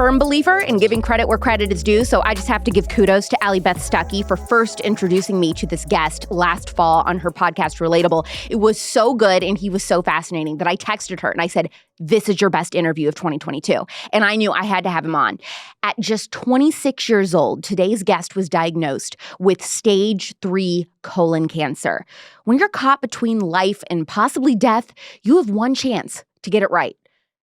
firm believer in giving credit where credit is due, so I just have to give kudos to Allie Beth Stuckey for first introducing me to this guest last fall on her podcast, Relatable. It was so good and he was so fascinating that I texted her and I said, this is your best interview of 2022. And I knew I had to have him on. At just 26 years old, today's guest was diagnosed with stage 3 colon cancer. When you're caught between life and possibly death, you have one chance to get it right.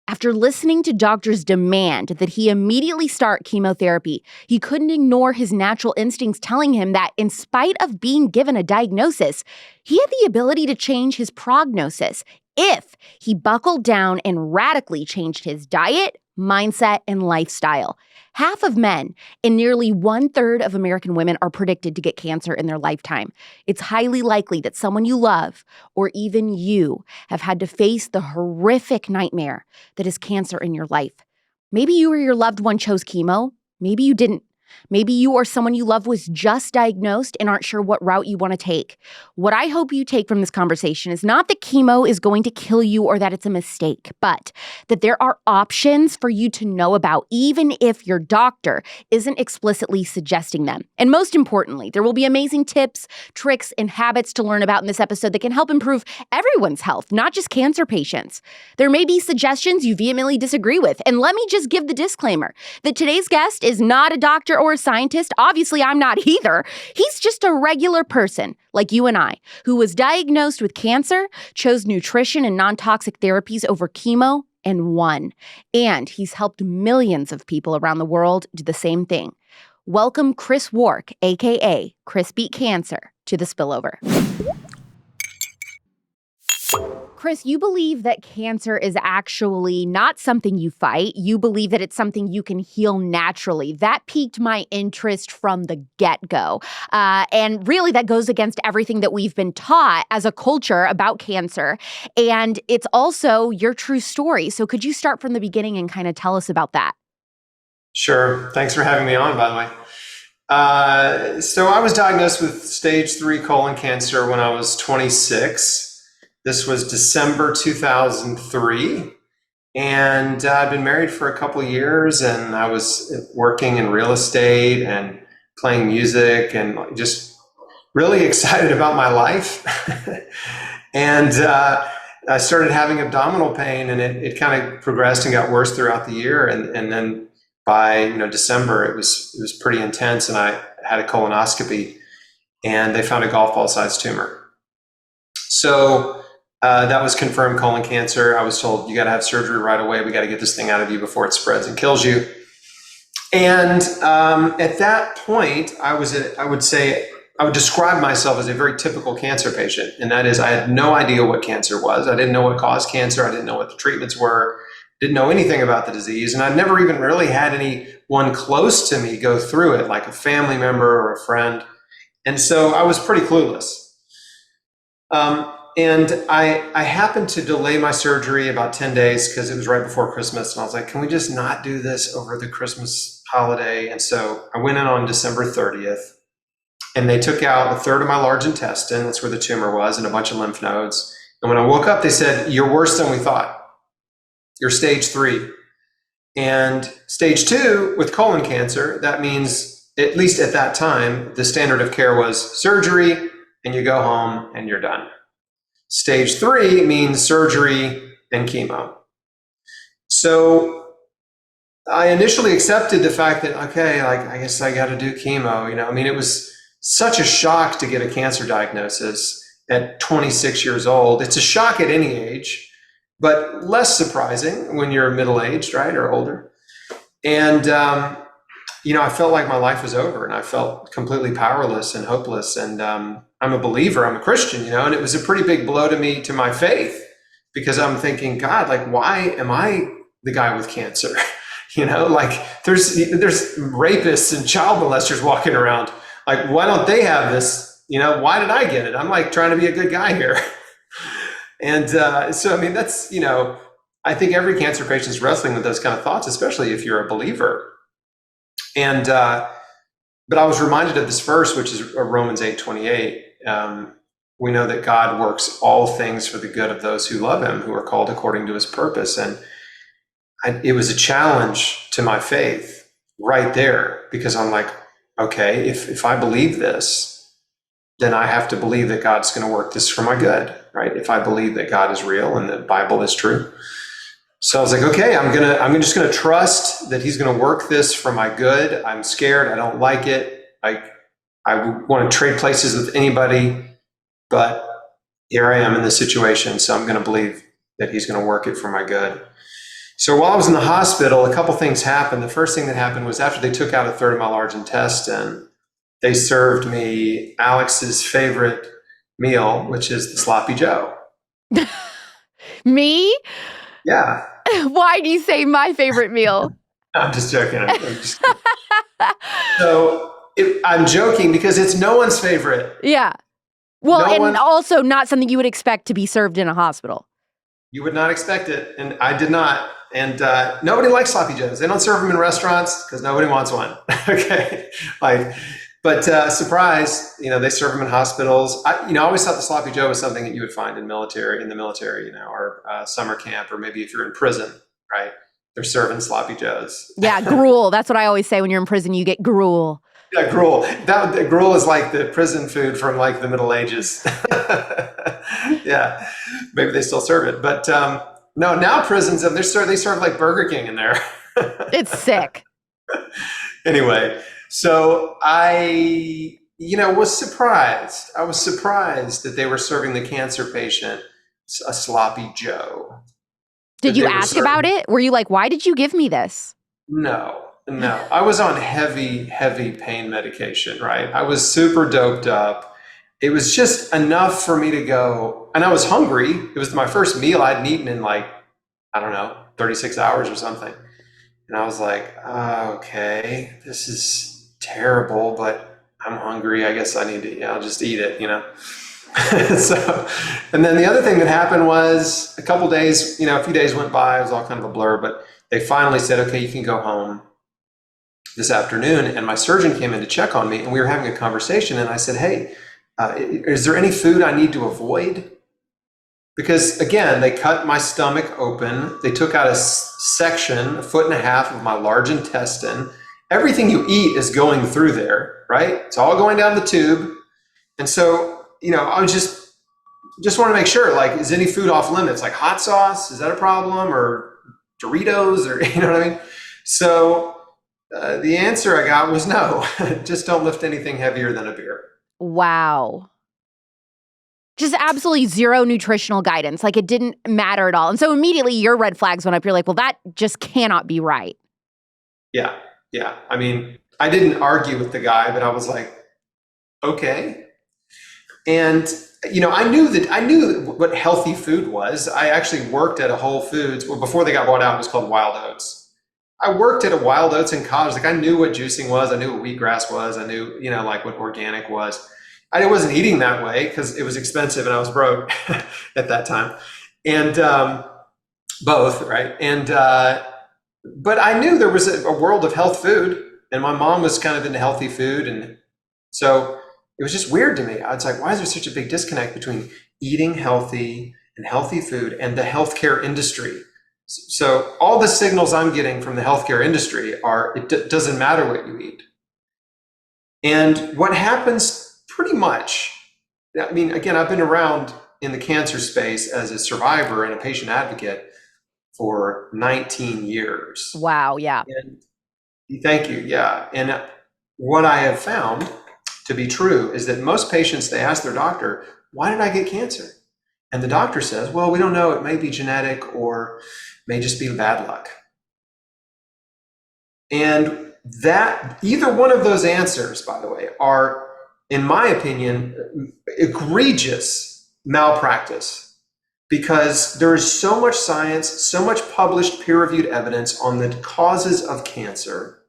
After listening to doctors demand that he immediately start chemotherapy, he couldn't ignore his natural instincts telling him that in spite of being given a diagnosis, he had the ability to change his prognosis if he buckled down and radically changed his diet, mindset, and lifestyle. Half of men and nearly 1/3 of American women are predicted to get cancer in their lifetime. It's highly likely that someone you love, or even you, have had to face the horrific nightmare that is cancer in your life. Maybe you or your loved one chose chemo. Maybe you didn't. Maybe you or someone you love was just diagnosed and aren't sure what route you want to take. What I hope you take from this conversation is not that chemo is going to kill you or that it's a mistake, but that there are options for you to know about, even if your doctor isn't explicitly suggesting them. And most importantly, there will be amazing tips, tricks, and habits to learn about in this episode that can help improve everyone's health, not just cancer patients. There may be suggestions you vehemently disagree with. And let me just give the disclaimer that today's guest is not a doctor or a scientist. Obviously, I'm not either. He's just a regular person like you and I who was diagnosed with cancer, chose nutrition and non-toxic therapies over chemo, and won. And he's helped millions of people around the world do the same thing. Welcome Chris Wark, aka Chris Beat Cancer, to The Spillover. Chris, you believe that cancer is actually not something you fight. You believe that it's something you can heal naturally. That piqued my interest from the get-go. And really, that goes against everything that we've been taught as a culture about cancer. And it's also your true story. So could you start from the beginning and kind of tell us about that? Sure. Thanks for having me on, by the way. So I was diagnosed with stage 3 colon cancer when I was 26. This was December 2003, and I'd been married for a couple of years, and I was working in real estate and playing music and just really excited about my life. And I started having abdominal pain, and it kind of progressed and got worse throughout the year. And then by December, it was pretty intense, and I had a colonoscopy, and they found a golf ball sized tumor. So that was confirmed colon cancer. I was told, you got to have surgery right away. We got to get this thing out of you before it spreads and kills you. And at that point, I would describe myself as a very typical cancer patient. And that is, I had no idea what cancer was. I didn't know what caused cancer. I didn't know what the treatments were. Didn't know anything about the disease. And I'd never even really had anyone close to me go through it, like a family member or a friend. And so I was pretty clueless. And I happened to delay my surgery about 10 days because it was right before Christmas. And I was like, can we just not do this over the Christmas holiday? And so I went in on December 30th, and they took out 1/3 of my large intestine. That's where the tumor was, and a bunch of lymph nodes. And when I woke up, they said, you're worse than we thought. You're stage 3. And stage 2 with colon cancer, that means, at least at that time, the standard of care was surgery, and you go home and you're done. Stage 3 means surgery and chemo. So I initially accepted the fact that, okay, I guess I got to do chemo. It was such a shock to get a cancer diagnosis at 26 years old. It's a shock at any age, but less surprising when you're middle-aged, right, or older. And, I felt like my life was over, and I felt completely powerless and hopeless. And I'm a believer, I'm a Christian, and it was a pretty big blow to me, to my faith, because I'm thinking, God, why am I the guy with cancer? There's rapists and child molesters walking around. Why don't they have this? Why did I get it? I'm trying to be a good guy here. And so, that's, I think every cancer patient is wrestling with those kind of thoughts, especially if you're a believer. And, but I was reminded of this verse, which is Romans 8:28. We know that God works all things for the good of those who love him, who are called according to his purpose. And it was a challenge to my faith right there, because I'm like, okay, if I believe this, then I have to believe that God's going to work this for my good, right? If I believe that God is real and the Bible is true. So I was like, okay, I'm just gonna trust that He's gonna work this for my good. I'm scared. I don't like it. I want to trade places with anybody, but here I am in this situation. So I'm gonna believe that He's gonna work it for my good. So while I was in the hospital, a couple things happened. The first thing that happened was after they took out a third of my large intestine, they served me Alex's favorite meal, which is the sloppy Joe. Me? Yeah. Why do you say my favorite meal? I'm just joking. So I'm joking because it's no one's favorite. Yeah. Well, and also not something you would expect to be served in a hospital. You would not expect it, and I did not. And nobody likes sloppy joes. They don't serve them in restaurants because nobody wants one. Okay, but surprise, they serve them in hospitals. I always thought the sloppy joe was something that you would find in the military, or summer camp, or maybe if you're in prison, right? They're serving sloppy joes. Yeah, gruel. That's what I always say when you're in prison. You get gruel. Yeah, gruel. Gruel is like the prison food from like the Middle Ages. Yeah, maybe they still serve it, but no. Now prisons they serve like Burger King in there. It's sick. Anyway, so I was surprised. I was surprised that they were serving the cancer patient a sloppy Joe. Did you ask about it? Were you like, why did you give me this? No. I was on heavy pain medication, right? I was super doped up. It was just enough for me to go, and I was hungry. It was my first meal I'd eaten in 36 hours or something. And I was like, okay, this is terrible, but I'm hungry. I guess I need to, I'll just eat it, So, and then the other thing that happened was a few days went by. It was all kind of a blur, but they finally said, okay, you can go home this afternoon. And my surgeon came in to check on me, and we were having a conversation. And I said, hey, is there any food I need to avoid? Because again, they cut my stomach open. They took out a section, 1.5 feet of my large intestine. Everything you eat is going through there, right? It's all going down the tube. And so, I was just want to make sure, is any food off limits? Like hot sauce, is that a problem? Or Doritos, or, you know what I mean? So the answer I got was no, just don't lift anything heavier than a beer. Wow. Just absolutely zero nutritional guidance. It didn't matter at all. And so immediately your red flags went up. You're like, well, that just cannot be right. Yeah. I mean, I didn't argue with the guy, but I was like, okay. And, I knew what healthy food was. I actually worked at a Whole Foods. Well, before they got bought out, it was called Wild Oats. I worked at a Wild Oats in college. I knew what juicing was. I knew what wheatgrass was. I knew, what organic was. I wasn't eating that way because it was expensive and I was broke at that time. And both, right? And but I knew there was a world of health food, and my mom was kind of into healthy food. And so it was just weird to me. I was like, why is there such a big disconnect between eating healthy and healthy food and the healthcare industry? So all the signals I'm getting from the healthcare industry are, it doesn't matter what you eat. And what happens pretty much, I mean, again, I've been around in the cancer space as a survivor and a patient advocate for 19 years. Wow, yeah. And thank you, yeah. And what I have found to be true is that most patients, they ask their doctor, why did I get cancer? And the doctor says, well, we don't know. It may be genetic or may just be bad luck. And that either one of those answers, by the way, are, in my opinion, egregious malpractice, because there is so much science, so much published peer-reviewed evidence on the causes of cancer.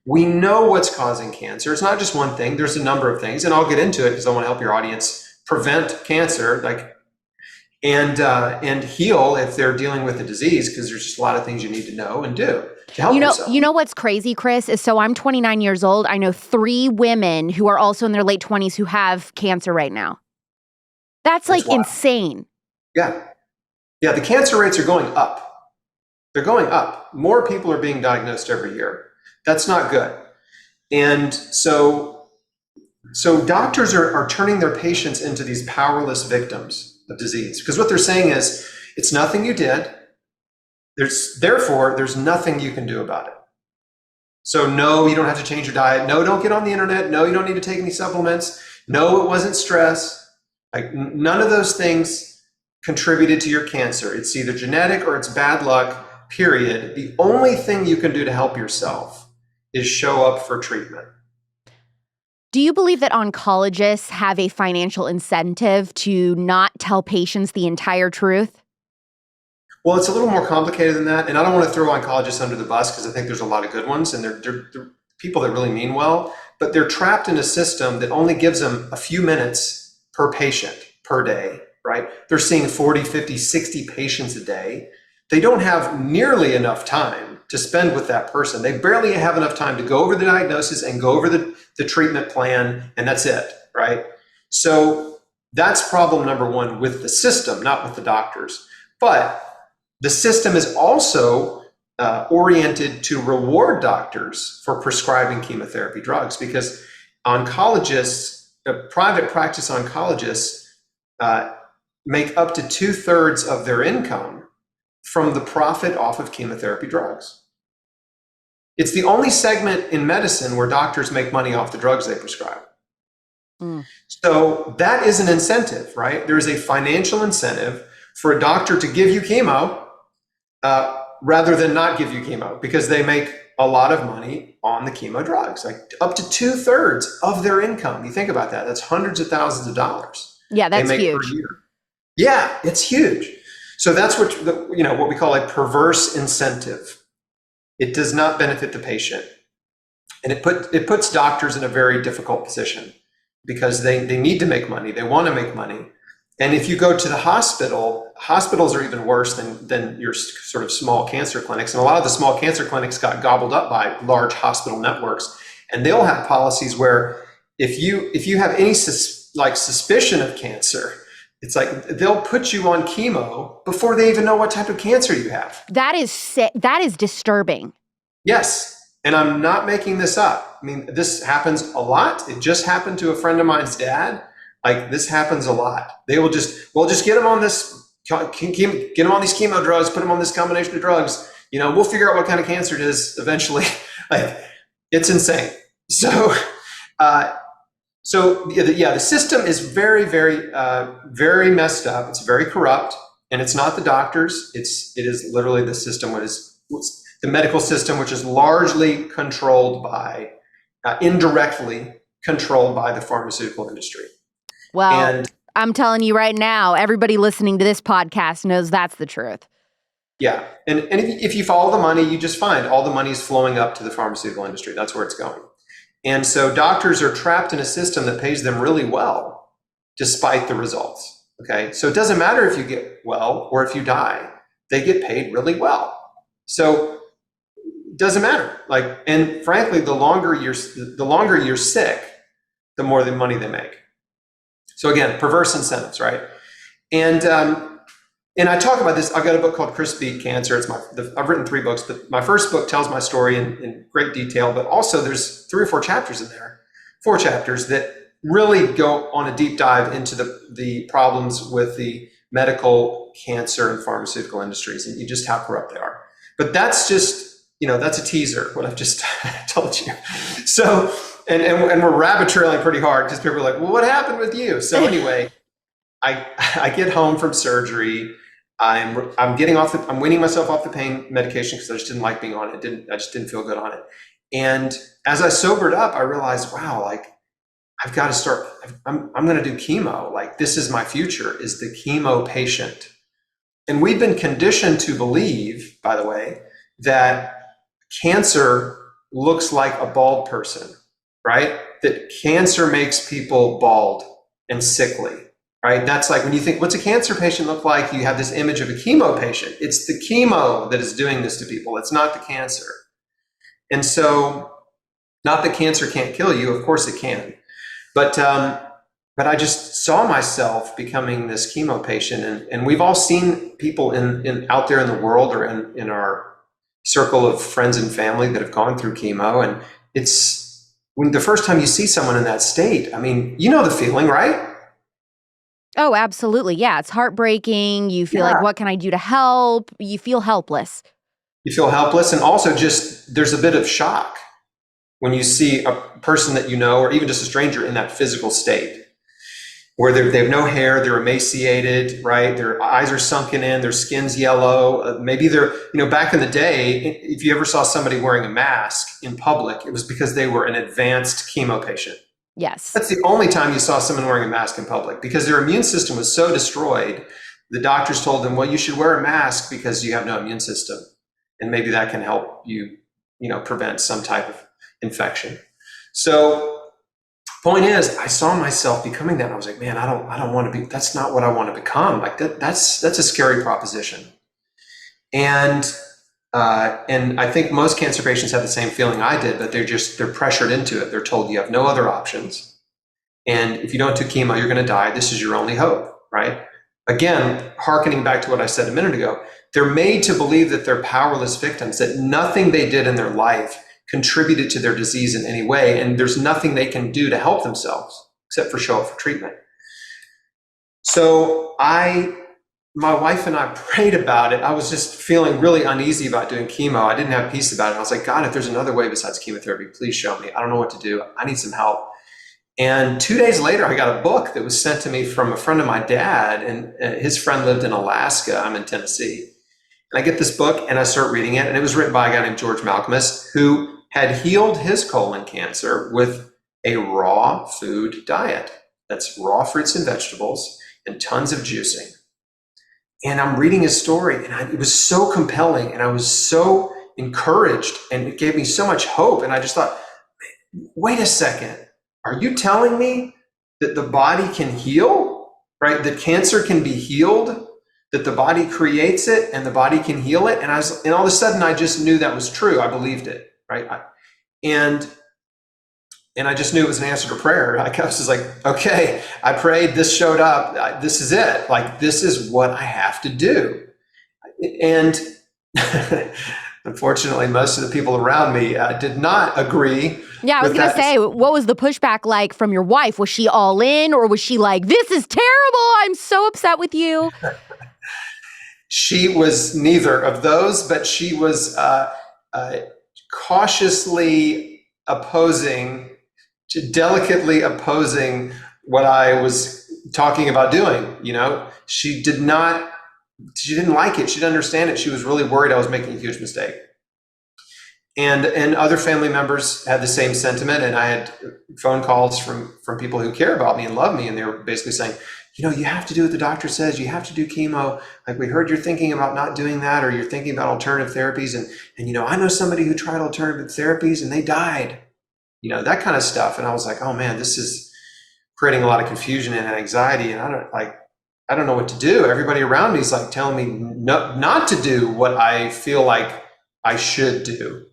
We know what's causing cancer. It's not just one thing. There's a number of things, and I'll get into it because I want to help your audience prevent cancer, and heal if they're dealing with a disease, because there's just a lot of things you need to know and do to help yourself. You know what's crazy, Chris, is so I'm 29 years old. I know 3 women who are also in their late 20s who have cancer right now. That's insane. Yeah. The cancer rates are going up. They're going up. More people are being diagnosed every year. That's not good. And so doctors are turning their patients into these powerless victims of disease, because what they're saying is, it's nothing you did. Therefore, there's nothing you can do about it. So no, you don't have to change your diet. No, don't get on the internet. No, you don't need to take any supplements. No, it wasn't stress. Like, none of those things contributed to your cancer. It's either genetic or it's bad luck, period. The only thing you can do to help yourself is show up for treatment. Do you believe that oncologists have a financial incentive to not tell patients the entire truth? Well, it's a little more complicated than that. And I don't want to throw oncologists under the bus, because I think there's a lot of good ones, and they're people that really mean well, but they're trapped in a system that only gives them a few minutes per patient per day, right? They're seeing 40, 50, 60 patients a day. They don't have nearly enough time to spend with that person. They barely have enough time to go over the diagnosis and go over the treatment plan, and that's it, right? So that's problem number one with the system, not with the doctors. But the system is also oriented to reward doctors for prescribing chemotherapy drugs, because oncologists, private practice oncologists, make up to 2/3 of their income from the profit off of chemotherapy drugs. It's the only segment in medicine where doctors make money off the drugs they prescribe. So that is an incentive, right? There is a financial incentive for a doctor to give you chemo rather than not give you chemo, because they make a lot of money on the chemo drugs, like up to 2/3 of their income. You think about that. That's hundreds of thousands of dollars. Yeah, that's they make huge. per year. Yeah, it's huge. So that's what what we call a perverse incentive. It does not benefit the patient, and it puts doctors in a very difficult position, because they need to make money. They want to make money. And if you go to the hospital, hospitals are even worse than your sort of small cancer clinics. And a lot of the small cancer clinics got gobbled up by large hospital networks. And they'll have policies where if you have any suspicion of cancer, it's like they'll put you on chemo before they even know what type of cancer you have. That is sick. That is disturbing. Yes. And I'm not making this up. I mean, this happens a lot. It just happened to a friend of mine's dad. Like, this happens a lot. They will just get them on this, get them on these chemo drugs, put them on this combination of drugs. We'll figure out what kind of cancer it is eventually. Like, it's insane. So the system is very, very, very messed up. It's very corrupt, and it's not the doctors. It is literally the system. The medical system, which is largely controlled by, indirectly controlled by the pharmaceutical industry. Well, I'm telling you right now, everybody listening to this podcast knows that's the truth. Yeah. And if you follow the money, you just find all the money is flowing up to the pharmaceutical industry. That's where it's going. And so doctors are trapped in a system that pays them really well, despite the results. Okay. So it doesn't matter if you get well or if you die, they get paid really well. So it doesn't matter. And frankly, the longer you're sick, the more the money they make. So again, perverse incentives, right? And I talk about this. I've got a book called Chris Beat Cancer. I've written 3 books, but my first book tells my story in great detail. But also, there's 3 or 4 chapters in there, 4 chapters that really go on a deep dive into the problems with the medical, cancer, and pharmaceutical industries, and just how corrupt they are. But that's just that's a teaser. What I've just told you. So. And we're rabbit trailing pretty hard, because people are like, well, what happened with you? So anyway, I get home from surgery. I'm weaning myself off the pain medication, because I just didn't like being on it. I just didn't feel good on it. And as I sobered up, I realized, wow, I've got to start. I'm going to do chemo. This is my future, is the chemo patient. And we've been conditioned to believe, by the way, that cancer looks like a bald person. Right? That cancer makes people bald and sickly, right? That's like when you think, what's a cancer patient look like? You have this image of a chemo patient. It's the chemo that is doing this to people. It's not the cancer. And so, not that cancer can't kill you. Of course it can. But but I just saw myself becoming this chemo patient. And we've all seen people in out there in the world or in our circle of friends and family that have gone through chemo. And it's when the first time you see someone in that state, I mean, you know the feeling, right? Oh, absolutely. Yeah, it's heartbreaking. You feel like, Yeah. what can I do to help? You feel helpless. You feel helpless. And also just there's a bit of shock when you see a person that you know, or even just a stranger in that physical state where they have no hair, they're emaciated, right? Their eyes are sunken in, their skin's yellow. Maybe they're, back in the day, if you ever saw somebody wearing a mask in public, it was because they were an advanced chemo patient. Yes. That's the only time you saw someone wearing a mask in public, because their immune system was so destroyed. The doctors told them, well, you should wear a mask because you have no immune system. And maybe that can help you, prevent some type of infection. So point is, I saw myself becoming that. I was like, man, I don't want to be, that's not what I want to become. Like that's a scary proposition. And I think most cancer patients have the same feeling I did, but they're pressured into it. They're told you have no other options. And if you don't do chemo, you're going to die. This is your only hope, right? Again, hearkening back to what I said a minute ago, they're made to believe that they're powerless victims, that nothing they did in their life contributed to their disease in any way, and there's nothing they can do to help themselves except for show up for treatment. So my wife and I prayed about it. I was just feeling really uneasy about doing chemo. I didn't have peace about it. I was like, God, if there's another way besides chemotherapy, please show me. I don't know what to do. I need some help. And 2 days later, I got a book that was sent to me from a friend of my dad, and his friend lived in Alaska. I'm in Tennessee. And I get this book and I start reading it, and it was written by a guy named George Malcolmus, who had healed his colon cancer with a raw food diet. That's raw fruits and vegetables and tons of juicing. And I'm reading his story, and it was so compelling, and I was so encouraged, and it gave me so much hope. And I just thought, wait a second, are you telling me that the body can heal, right? That cancer can be healed, that the body creates it and the body can heal it? And all of a sudden, I just knew that was true. I believed it, right? And I just knew it was an answer to prayer. I was just like, okay, I prayed, this showed up, this is it. Like, this is what I have to do. And unfortunately, most of the people around me did not agree. Yeah, I was going to say, what was the pushback like from your wife? Was she all in, or was she like, this is terrible, I'm so upset with you? She was neither of those, but she was cautiously opposing, delicately opposing what I was talking about doing. She didn't like it. She didn't understand it. She was really worried I was making a huge mistake. And other family members had the same sentiment. And I had phone calls from people who care about me and love me. And they were basically saying, you have to do what the doctor says. You have to do chemo. Like, we heard you're thinking about not doing that, or you're thinking about alternative therapies. And I know somebody who tried alternative therapies and they died, that kind of stuff. And I was like, oh man, this is creating a lot of confusion and anxiety. And I don't know what to do. Everybody around me is like telling me not to do what I feel like I should do.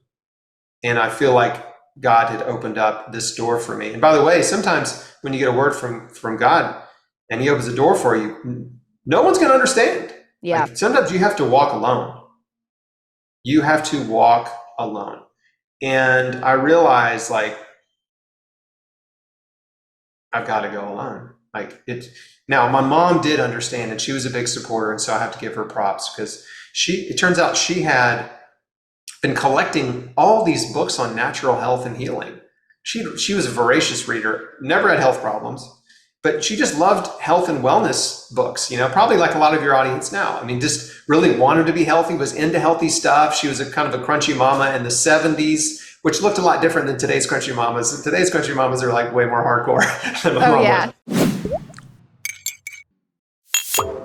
And I feel like God had opened up this door for me. And by the way, sometimes when you get a word from God and he opens the door for you, no one's going to understand. Yeah. Like, sometimes you have to walk alone. You have to walk alone. And I realized, like, I've got to go alone. Now, my mom did understand, and she was a big supporter, and so I have to give her props, because it turns out she had been collecting all these books on natural health and healing. She was a voracious reader, never had health problems, but she just loved health and wellness books, probably like a lot of your audience now. I mean, just really wanted to be healthy, was into healthy stuff. She was a kind of a crunchy mama in the 70s, which looked a lot different than today's crunchy mamas. Today's crunchy mamas are like way more hardcore than my mom was.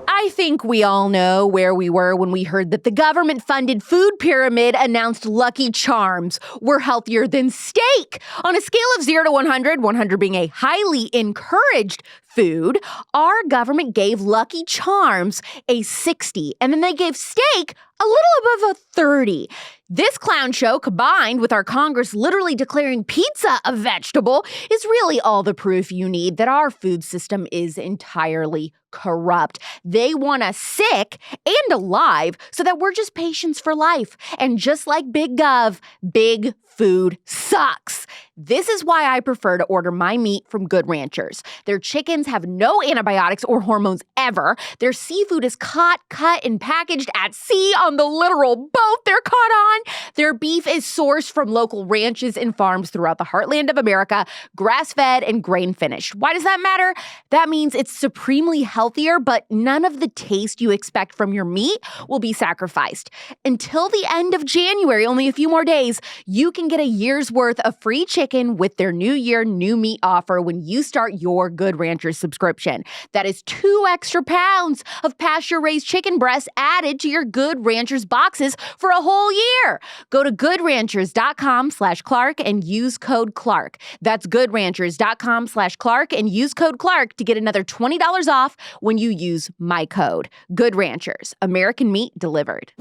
I think we all know where we were when we heard that the government-funded food pyramid announced Lucky Charms were healthier than steak. On a scale of 0 to 100, 100 being a highly encouraged food, our government gave Lucky Charms a 60, and then they gave steak a little above a 30. This clown show, combined with our Congress literally declaring pizza a vegetable, is really all the proof you need that our food system is entirely corrupt. They want us sick and alive so that we're just patients for life. And just like Big Gov, big food sucks. This is why I prefer to order my meat from Good Ranchers. Their chickens have no antibiotics or hormones ever. Their seafood is caught, cut, and packaged at sea on the literal boat they're caught on. Their beef is sourced from local ranches and farms throughout the heartland of America, grass-fed and grain-finished. Why does that matter? That means it's supremely healthier, but none of the taste you expect from your meat will be sacrificed. Until the end of January, only a few more days, you can get a year's worth of free chicken with their New Year, New Meat offer when you start your Good Ranchers subscription. That is 2 extra pounds of pasture-raised chicken breasts added to your Good Ranchers boxes for a whole year. Go to goodranchers.com/Clark and use code Clark. That's goodranchers.com/Clark and use code Clark to get another $20 off when you use my code. Good Ranchers, American meat delivered.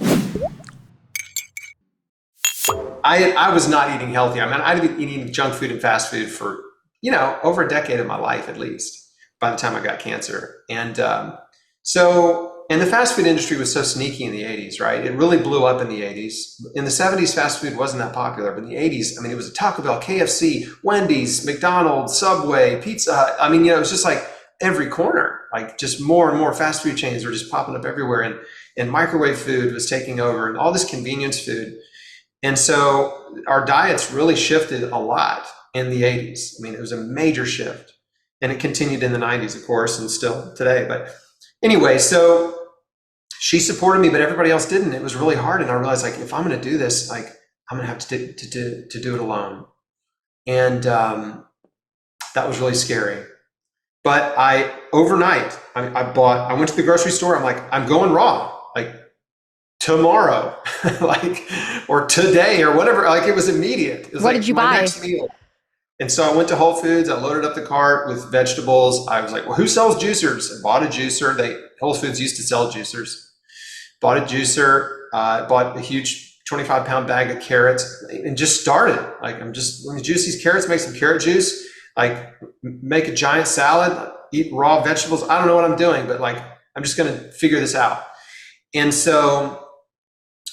I was not eating healthy. I mean, I'd been eating junk food and fast food for, over a decade of my life at least by the time I got cancer. And and the fast food industry was so sneaky in the 80s, right? It really blew up in the 80s. In the 70s, fast food wasn't that popular, but in the 80s, I mean, it was a Taco Bell, KFC, Wendy's, McDonald's, Subway, Pizza Hut. I mean, it was just like every corner, like just more and more fast food chains were just popping up everywhere. And microwave food was taking over and all this convenience food. And so our diets really shifted a lot in the 80s. I mean, it was a major shift. And it continued in the 90s, of course, and still today. But anyway, so she supported me, but everybody else didn't. It was really hard. And I realized, like, if I'm going to do this, like, I'm going to have to do it alone. And that was really scary. But overnight, I went to the grocery store. I'm like, I'm going raw. Like, tomorrow, or today, or whatever. Like, it was immediate. It was what like did you my buy? next meal. And so I went to Whole Foods. I loaded up the cart with vegetables. I was like, well, who sells juicers? I bought a juicer. Whole Foods used to sell juicers. Bought a juicer. Bought a huge 25-pound bag of carrots, and just started. Like, let me juice these carrots, make some carrot juice, like make a giant salad, eat raw vegetables. I don't know what I'm doing, but like, I'm just going to figure this out. And so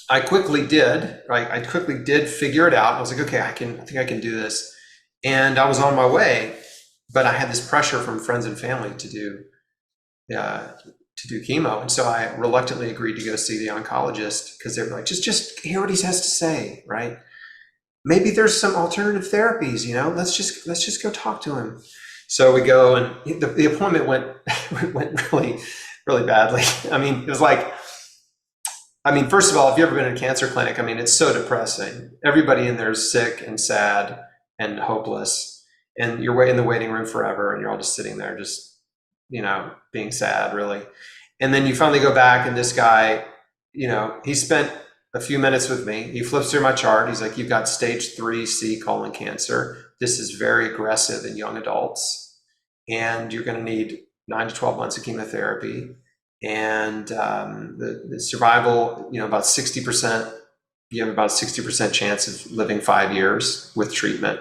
I quickly did, right? I quickly did figure it out. I was like, okay, I think I can do this. And I was on my way, but I had this pressure from friends and family to do chemo. And so I reluctantly agreed to go see the oncologist because they were like, just hear what he has to say, right? Maybe there's some alternative therapies, let's just go talk to him. So we go, and the appointment went really, really badly. I mean, it was like, first of all, if you've ever been in a cancer clinic, I mean, it's so depressing. Everybody in there is sick and sad and hopeless, and you're in the waiting room forever, and you're all just sitting there, just, being sad, really. And then you finally go back, and this guy, he spent a few minutes with me. He flips through my chart. He's like, you've got stage 3C colon cancer. This is very aggressive in young adults, and you're going to need 9 to 12 months of chemotherapy. And the survival, about 60%, you have about a 60% chance of living 5 years with treatment.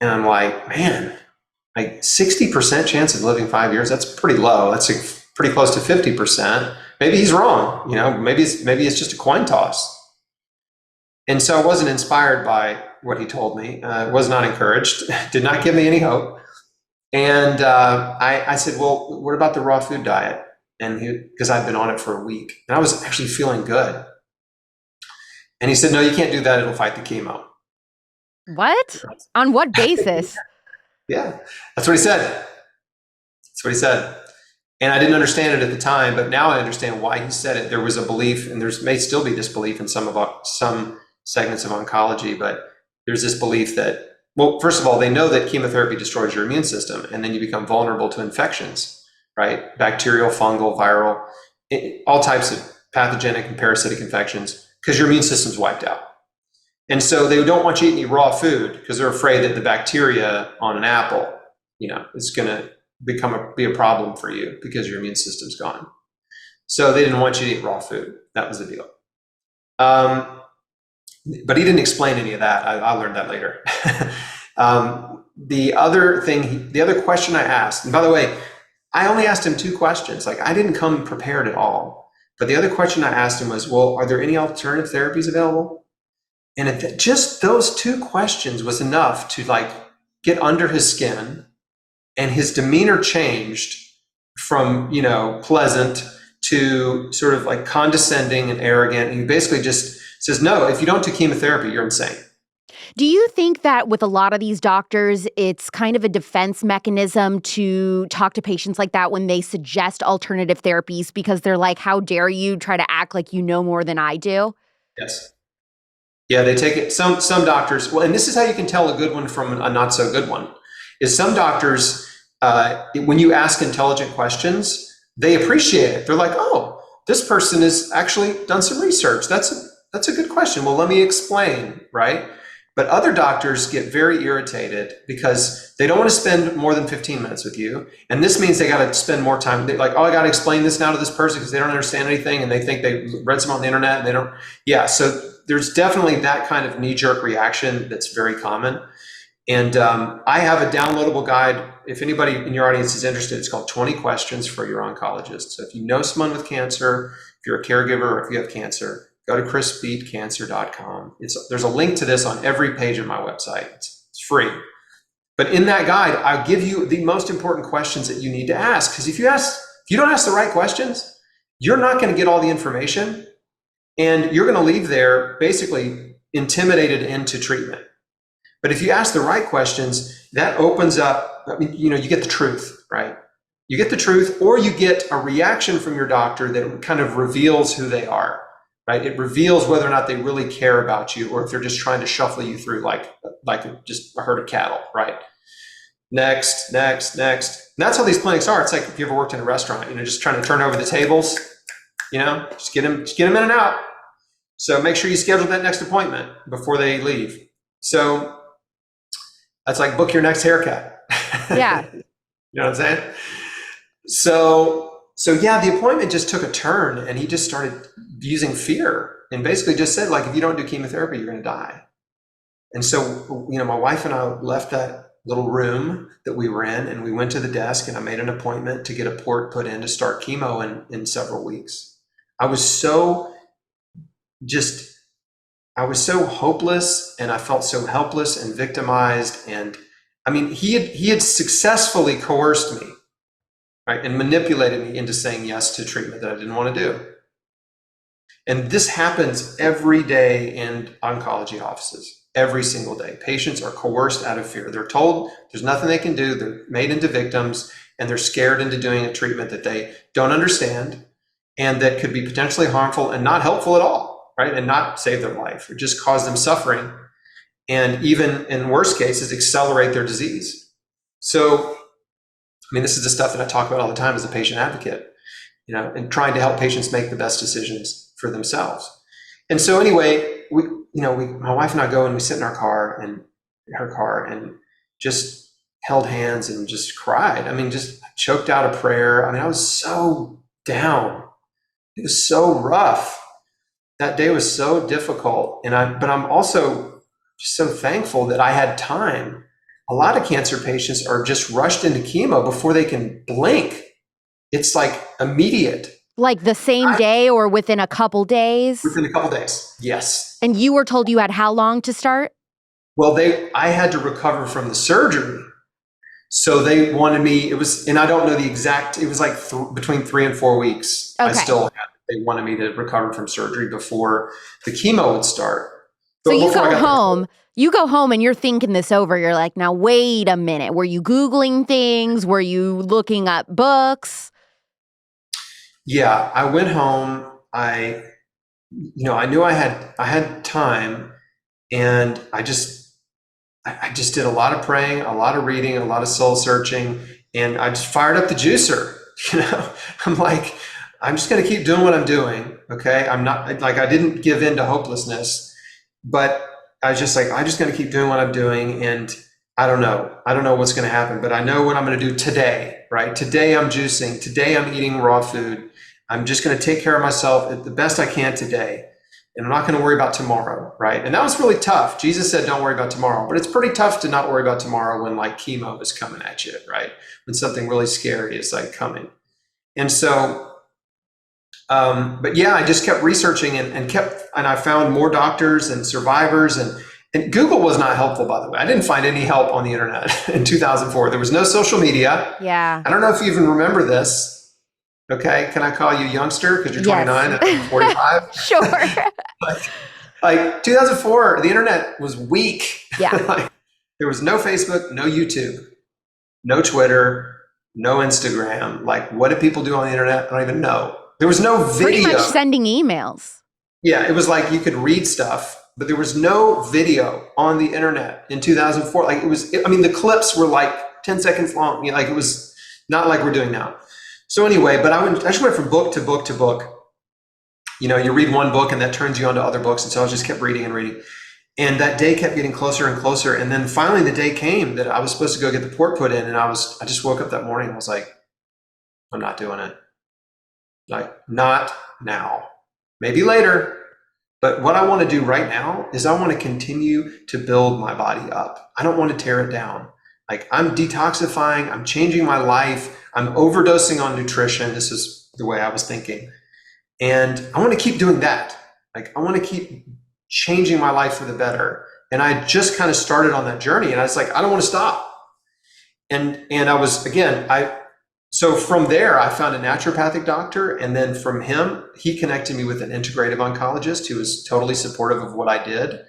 And I'm like, man, like 60% chance of living 5 years, that's pretty low. That's pretty close to 50%. Maybe he's wrong, maybe it's just a coin toss. And so I wasn't inspired by what he told me, was not encouraged, did not give me any hope. And I said, well, what about the raw food diet? And because I'd been on it for a week, and I was actually feeling good. And he said, no, you can't do that. It'll fight the chemo. What? On what basis? Yeah, that's what he said. And I didn't understand it at the time, but now I understand why he said it. There was a belief, and there may still be this belief in some segments of oncology, but there's this belief that, well, first of all, they know that chemotherapy destroys your immune system, and then you become vulnerable to infections, right? Bacterial, fungal, viral, all types of pathogenic and parasitic infections, because your immune system's wiped out. And so they don't want you to eat any raw food because they're afraid that the bacteria on an apple, is going to be a problem for you because your immune system's gone. So they didn't want you to eat raw food. That was the deal. but he didn't explain any of that. I learned that later. The other question I asked, and by the way, I only asked him 2 questions. Like, I didn't come prepared at all. But the other question I asked him was, well, are there any alternative therapies available? And just those 2 questions was enough to like get under his skin, and his demeanor changed from, pleasant to sort of like condescending and arrogant. And he basically just says, no, if you don't do chemotherapy, you're insane. Do you think that with a lot of these doctors, it's kind of a defense mechanism to talk to patients like that when they suggest alternative therapies because they're like, how dare you try to act like you know more than I do? Yes. Yeah, they take it. Some doctors, well, and this is how you can tell a good one from a not so good one, is some doctors, when you ask intelligent questions, they appreciate it. They're like, oh, this person has actually done some research. That's a good question. Well, let me explain, right? But other doctors get very irritated because they don't want to spend more than 15 minutes with you. And this means they got to spend more time. They're like, oh, I got to explain this now to this person because they don't understand anything. And they think they read some on the internet and they don't. Yeah. So there's definitely that kind of knee-jerk reaction that's very common. And I have a downloadable guide. If anybody in your audience is interested, it's called 20 Questions for Your Oncologist. So if you know someone with cancer, if you're a caregiver, or if you have cancer, go to chrisbeatcancer.com. There's a link to this on every page of my website. It's free. But in that guide, I'll give you the most important questions that you need to ask. Because if you don't ask the right questions, you're not going to get all the information, and you're going to leave there basically intimidated into treatment. But if you ask the right questions, that opens up, you get the truth, right? You get the truth, or you get a reaction from your doctor that kind of reveals who they are. Right? It reveals whether or not they really care about you, or if they're just trying to shuffle you through like just a herd of cattle, right? Next. And that's how these clinics are. It's like if you ever worked in a restaurant, just trying to turn over the tables, just get them in and out. So make sure you schedule that next appointment before they leave. So that's like book your next haircut. Yeah. You know what I'm saying? So yeah, the appointment just took a turn, and he just started using fear and basically just said, like, if you don't do chemotherapy, you're going to die. And so, my wife and I left that little room that we were in, and we went to the desk, and I made an appointment to get a port put in to start chemo in several weeks. I was so hopeless, and I felt so helpless and victimized. And he had successfully coerced me, right, and manipulated me into saying yes to treatment that I didn't want to do. And this happens every day in oncology offices, every single day. Patients are coerced out of fear. They're told there's nothing they can do. They're made into victims, and they're scared into doing a treatment that they don't understand and that could be potentially harmful and not helpful at all, right? And not save their life, or just cause them suffering, and even in worst cases, accelerate their disease. So, this is the stuff that I talk about all the time as a patient advocate, and trying to help patients make the best decisions for themselves. And so anyway, my wife and I go and we sit in her car and just held hands and just cried. Just choked out a prayer. I was so down. It was so rough. That day was so difficult. But I'm also just so thankful that I had time. A lot of cancer patients are just rushed into chemo before they can blink. It's like immediate. Like the same day or within a couple days? Within a couple days, yes. And you were told you had how long to start? Well, I had to recover from the surgery. So they wanted me, and I don't know the exact, it was like between 3 and 4 weeks. Okay. They wanted me to recover from surgery before the chemo would start. So you go home and you're thinking this over. You're like, now wait a minute. Were you Googling things? Were you looking up books? Yeah, I went home. I knew I had time, and I just did a lot of praying, a lot of reading, a lot of soul searching, and I just fired up the juicer. I'm like, I'm just going to keep doing what I'm doing. Okay. I'm not like, I didn't give in to hopelessness, but I was just like, I'm just going to keep doing what I'm doing. And I don't know what's going to happen, but I know what I'm going to do today, right? Today I'm juicing. Today I'm eating raw food. I'm just going to take care of myself the best I can today. and I'm not going to worry about tomorrow, right? And that was really tough. Jesus said, don't worry about tomorrow, but it's pretty tough to not worry about tomorrow when like chemo is coming at you, right? When something really scary is like coming. And so, but yeah, I just kept researching and I found more doctors and survivors, and Google was not helpful, by the way. I didn't find any help on the internet in 2004. There was no social media. Yeah. I don't know if you even remember this. Okay, can I call you youngster because you're 29 and I'm 45? Sure. like 2004, the internet was weak. Yeah. Like, there was no Facebook, no YouTube, no Twitter, no Instagram. Like, what did people do on the internet? I don't even know. There was no video. Pretty much sending emails. Yeah, it was like you could read stuff, but there was no video on the internet in 2004. Like the clips were like 10 seconds long. Like it was not like we're doing now. So anyway, but I just went from book to book to book. You read one book and that turns you on to other books. And so I just kept reading and reading. And that day kept getting closer and closer. And then finally the day came that I was supposed to go get the port put in. And I just woke up that morning and was like, I'm not doing it. Like, not now. Maybe later. But what I want to do right now is I want to continue to build my body up. I don't want to tear it down. Like, I'm detoxifying. I'm changing my life. I'm overdosing on nutrition. This is the way I was thinking. And I want to keep doing that. Like, I want to keep changing my life for the better. And I just kind of started on that journey. And I was like, I don't want to stop. And I was, again, so from there, I found a naturopathic doctor. And then from him, he connected me with an integrative oncologist who was totally supportive of what I did,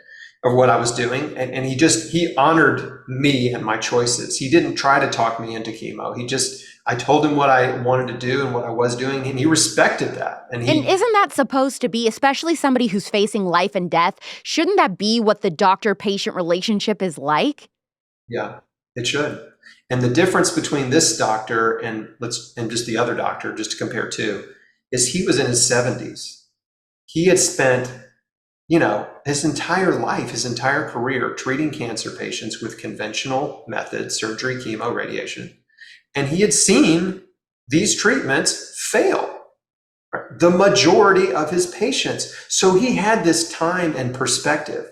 of what I was doing. And he honored me and my choices. He didn't try to talk me into chemo. I told him what I wanted to do and what I was doing, and he respected that. And isn't that supposed to be, especially somebody who's facing life and death, shouldn't that be what the doctor-patient relationship is like? Yeah, it should. And the difference between this doctor and just the other doctor, just to compare two, is he was in his 70s. He had spent, his entire life, his entire career treating cancer patients with conventional methods, surgery, chemo, radiation. And he had seen these treatments fail, the majority of his patients. So he had this time and perspective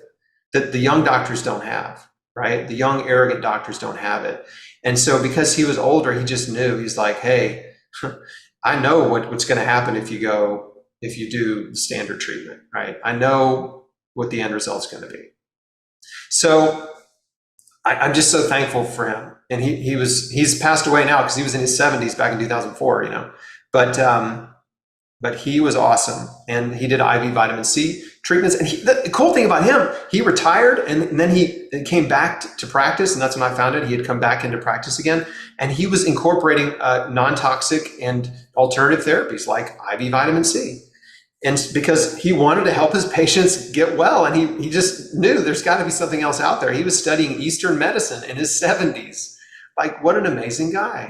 that the young doctors don't have, right? The young, arrogant doctors don't have it. And so because he was older, he just knew. He's like, hey, I know what's going to happen if you do the standard treatment, right? I know what the end result's going to be. So I'm just so thankful for him. And he's passed away now because he was in his 70s back in 2004, but he was awesome. And he did IV vitamin C treatments. And the cool thing about him, he retired and then he came back to practice. And that's when I found it. He had come back into practice again. And he was incorporating non-toxic and alternative therapies like IV vitamin C. And because he wanted to help his patients get well. And he just knew there's got to be something else out there. He was studying Eastern medicine in his 70s. Like, what an amazing guy.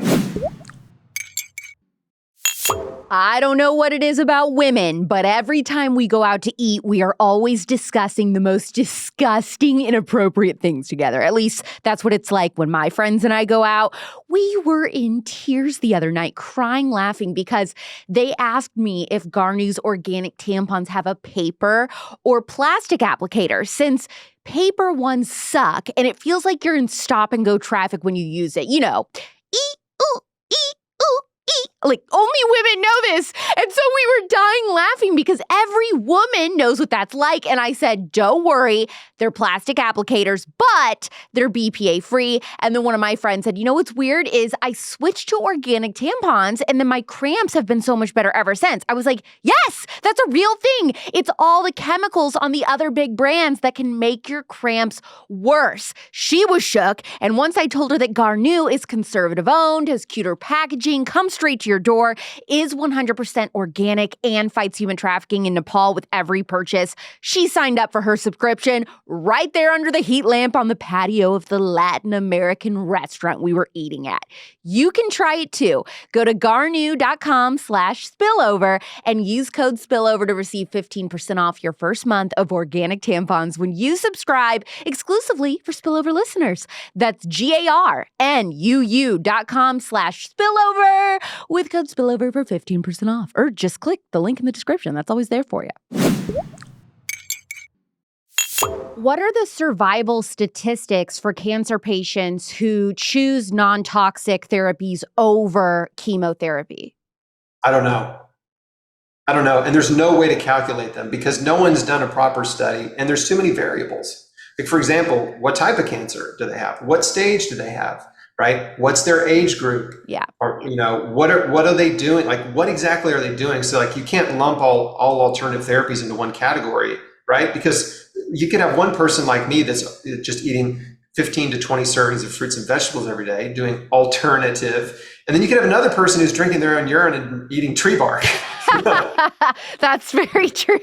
I don't know what it is about women, but every time we go out to eat, we are always discussing the most disgusting, inappropriate things together. At least that's what it's like when my friends and I go out. We were in tears the other night, crying, laughing, because they asked me if Garnew's organic tampons have a paper or plastic applicator, since paper ones suck, and it feels like you're in stop-and-go traffic when you use it. Like, only women know this. And so we were dying laughing because every woman knows what that's like. And I said, don't worry, they're plastic applicators, but they're BPA free. And then one of my friends said, what's weird is I switched to organic tampons and then my cramps have been so much better ever since. I was like, yes, that's a real thing. It's all the chemicals on the other big brands that can make your cramps worse. She was shook. And once I told her that Garnew is conservative owned, has cuter packaging, comes straight to your door, is 100% organic, and fights human trafficking in Nepal with every purchase, she signed up for her subscription right there under the heat lamp on the patio of the Latin American restaurant we were eating at. You can try it too. Go to garnew.com/spillover and use code spillover to receive 15% off your first month of organic tampons when you subscribe exclusively for Spillover listeners. That's garnuu.com/spillover with code spillover for 15% off. Or just click the link in the description. That's always there for you. What are the survival statistics for cancer patients who choose non-toxic therapies over chemotherapy? I don't know. And there's no way to calculate them because no one's done a proper study and there's too many variables. Like, for example, what type of cancer do they have? What stage do they have? Right? What's their age group? Yeah. Or, what are they doing? Like, what exactly are they doing? So, like, you can't lump all alternative therapies into one category, right? Because you could have one person like me that's just eating 15 to 20 servings of fruits and vegetables every day, doing alternative. And then you could have another person who's drinking their own urine and eating tree bark. That's very true.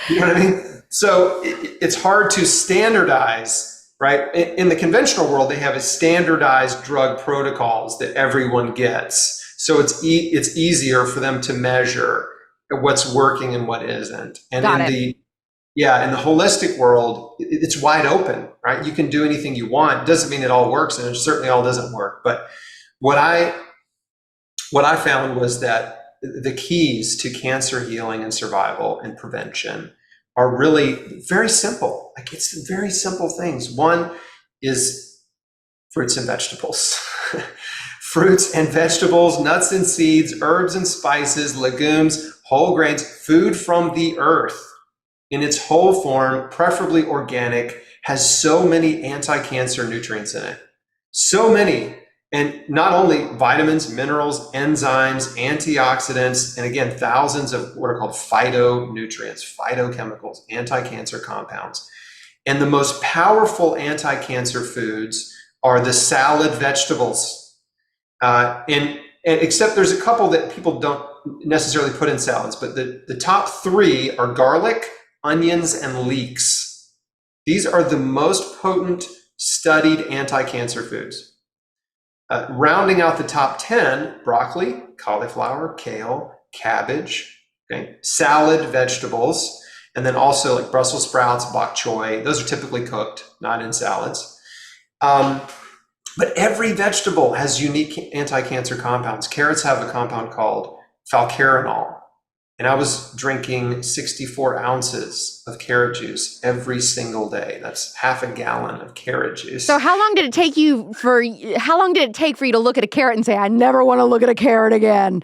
You know what I mean? So it's hard to standardize, right? In the conventional world, they have a standardized drug protocols that everyone gets. So it's easier for them to measure what's working and what isn't. And in the holistic world, it's wide open, right? You can do anything you want. Doesn't mean it all works, and it certainly all doesn't work. But what I found was that the keys to cancer healing and survival and prevention are really very simple. Like, it's very simple things. One is fruits and vegetables. Fruits and vegetables, nuts and seeds, herbs and spices, legumes, whole grains, food from the earth in its whole form, preferably organic, has so many anti-cancer nutrients in it. So many. And not only vitamins, minerals, enzymes, antioxidants, and again, thousands of what are called phytonutrients, phytochemicals, anti-cancer compounds. And the most powerful anti-cancer foods are the salad vegetables. And except there's a couple that people don't necessarily put in salads, but the top three are garlic, onions, and leeks. These are the most potent studied anti-cancer foods. Rounding out the top 10, broccoli, cauliflower, kale, cabbage, okay, salad vegetables, and then also like Brussels sprouts, bok choy. Those are typically cooked, not in salads. But every vegetable has unique anti-cancer compounds. Carrots have a compound called falcarinol. And I was drinking 64 ounces of carrot juice every single day. That's half a gallon of carrot juice. So how long did it take for you to look at a carrot and say, I never want to look at a carrot again?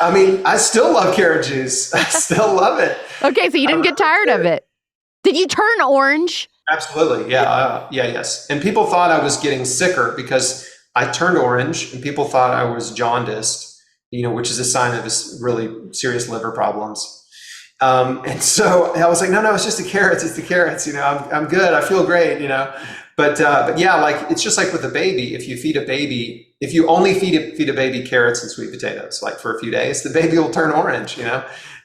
I mean, I still love carrot juice. I still love it. Okay, so you didn't get tired of it. Did you turn orange? Absolutely. Yeah. Yes. And people thought I was getting sicker because I turned orange and people thought I was jaundiced, which is a sign of really serious liver problems. And so I was like, no, it's just the carrots. It's the carrots. I'm good. I feel great. But yeah, like, it's just like with a baby. If you only feed a baby carrots and sweet potatoes, like for a few days, the baby will turn orange,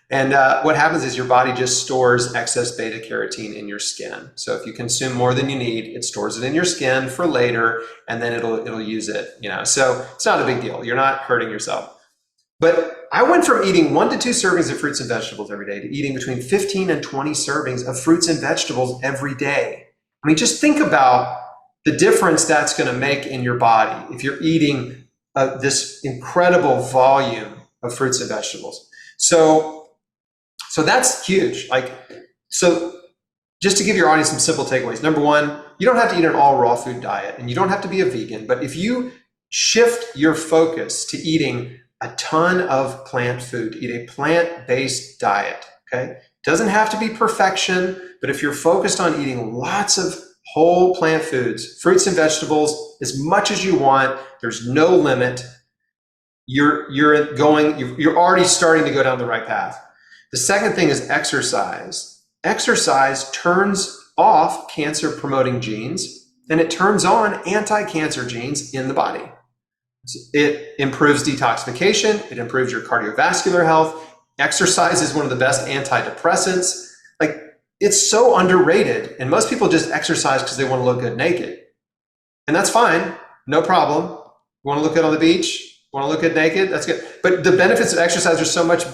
And what happens is your body just stores excess beta carotene in your skin. So if you consume more than you need, it stores it in your skin for later, and then it'll use it, So it's not a big deal. You're not hurting yourself. But I went from eating 1 to 2 servings of fruits and vegetables every day to eating between 15 and 20 servings of fruits and vegetables every day. I mean, just think about the difference that's going to make in your body if you're eating this incredible volume of fruits and vegetables. So that's huge. So just to give your audience some simple takeaways. Number one, you don't have to eat an all raw food diet, and you don't have to be a vegan. But if you shift your focus to eating a ton of plant food, eat a plant-based diet, okay? Doesn't have to be perfection, but if you're focused on eating lots of whole plant foods, fruits and vegetables, as much as you want, there's no limit, you're already starting to go down the right path. The second thing is exercise. Exercise turns off cancer-promoting genes, and it turns on anti-cancer genes in the body. It improves detoxification. It improves your cardiovascular health. Exercise is one of the best antidepressants. Like, it's so underrated. And most people just exercise because they want to look good naked. And that's fine. No problem. You want to look good on the beach? Want to look good naked? That's good. But the benefits of exercise are so much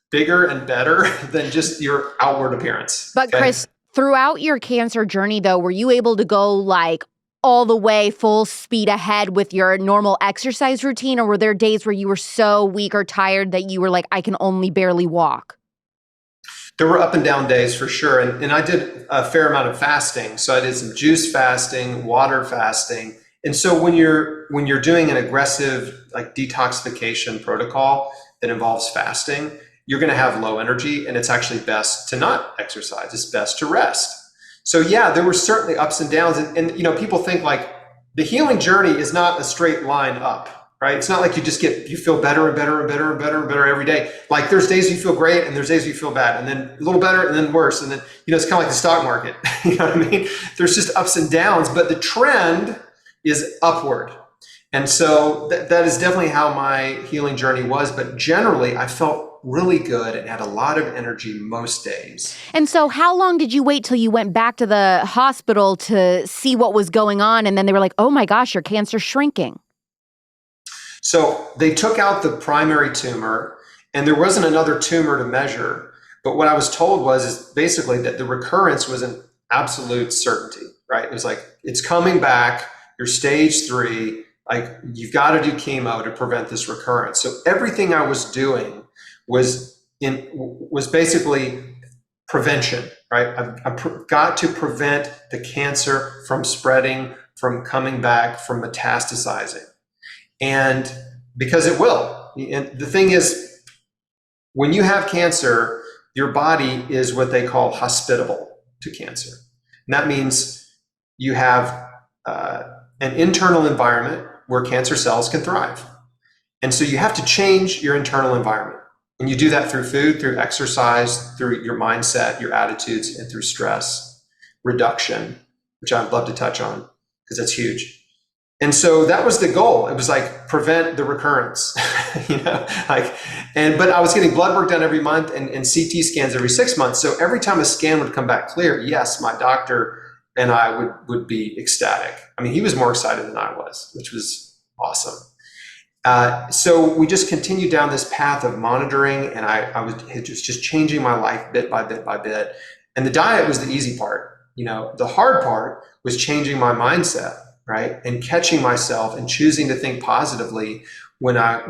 bigger and better than just your outward appearance. But Chris, throughout your cancer journey, though, were you able to go like all the way full speed ahead with your normal exercise routine? Or were there days where you were so weak or tired that you were like, I can only barely walk? There were up and down days for sure. And I did a fair amount of fasting. So I did some juice fasting, water fasting. And so when you're doing an aggressive like detoxification protocol that involves fasting, you're going to have low energy, and it's actually best to not exercise. It's best to rest. So yeah, there were certainly ups and downs. And people think like the healing journey is not a straight line up, right? It's not like you feel better and better and better and better and better every day. Like there's days you feel great and there's days you feel bad, and then a little better and then worse. And then, it's kind of like the stock market. You know what I mean? There's just ups and downs, but the trend is upward. And so that is definitely how my healing journey was. But generally, I felt really good and had a lot of energy most days. And so how long did you wait till you went back to the hospital to see what was going on? And then they were like, oh my gosh, your cancer's shrinking. So they took out the primary tumor, and there wasn't another tumor to measure. But what I was told is basically that the recurrence was an absolute certainty, right? It was like, it's coming back, you're stage 3, like you've got to do chemo to prevent this recurrence. So everything I was doing was basically prevention, right? I've got to prevent the cancer from spreading, from coming back, from metastasizing. And because it will. And the thing is, when you have cancer, your body is what they call hospitable to cancer. And that means you have an internal environment where cancer cells can thrive. And so you have to change your internal environment. And you do that through food, through exercise, through your mindset, your attitudes, and through stress reduction, which I'd love to touch on because that's huge. And so that was the goal. It was like prevent the recurrence, but I was getting blood work done every month and CT scans every 6 months. So every time a scan would come back clear, yes, my doctor and I would be ecstatic. I mean, he was more excited than I was, which was awesome. So we just continued down this path of monitoring, and I was just changing my life bit by bit by bit. And the diet was the easy part. The hard part was changing my mindset, right? And catching myself and choosing to think positively when I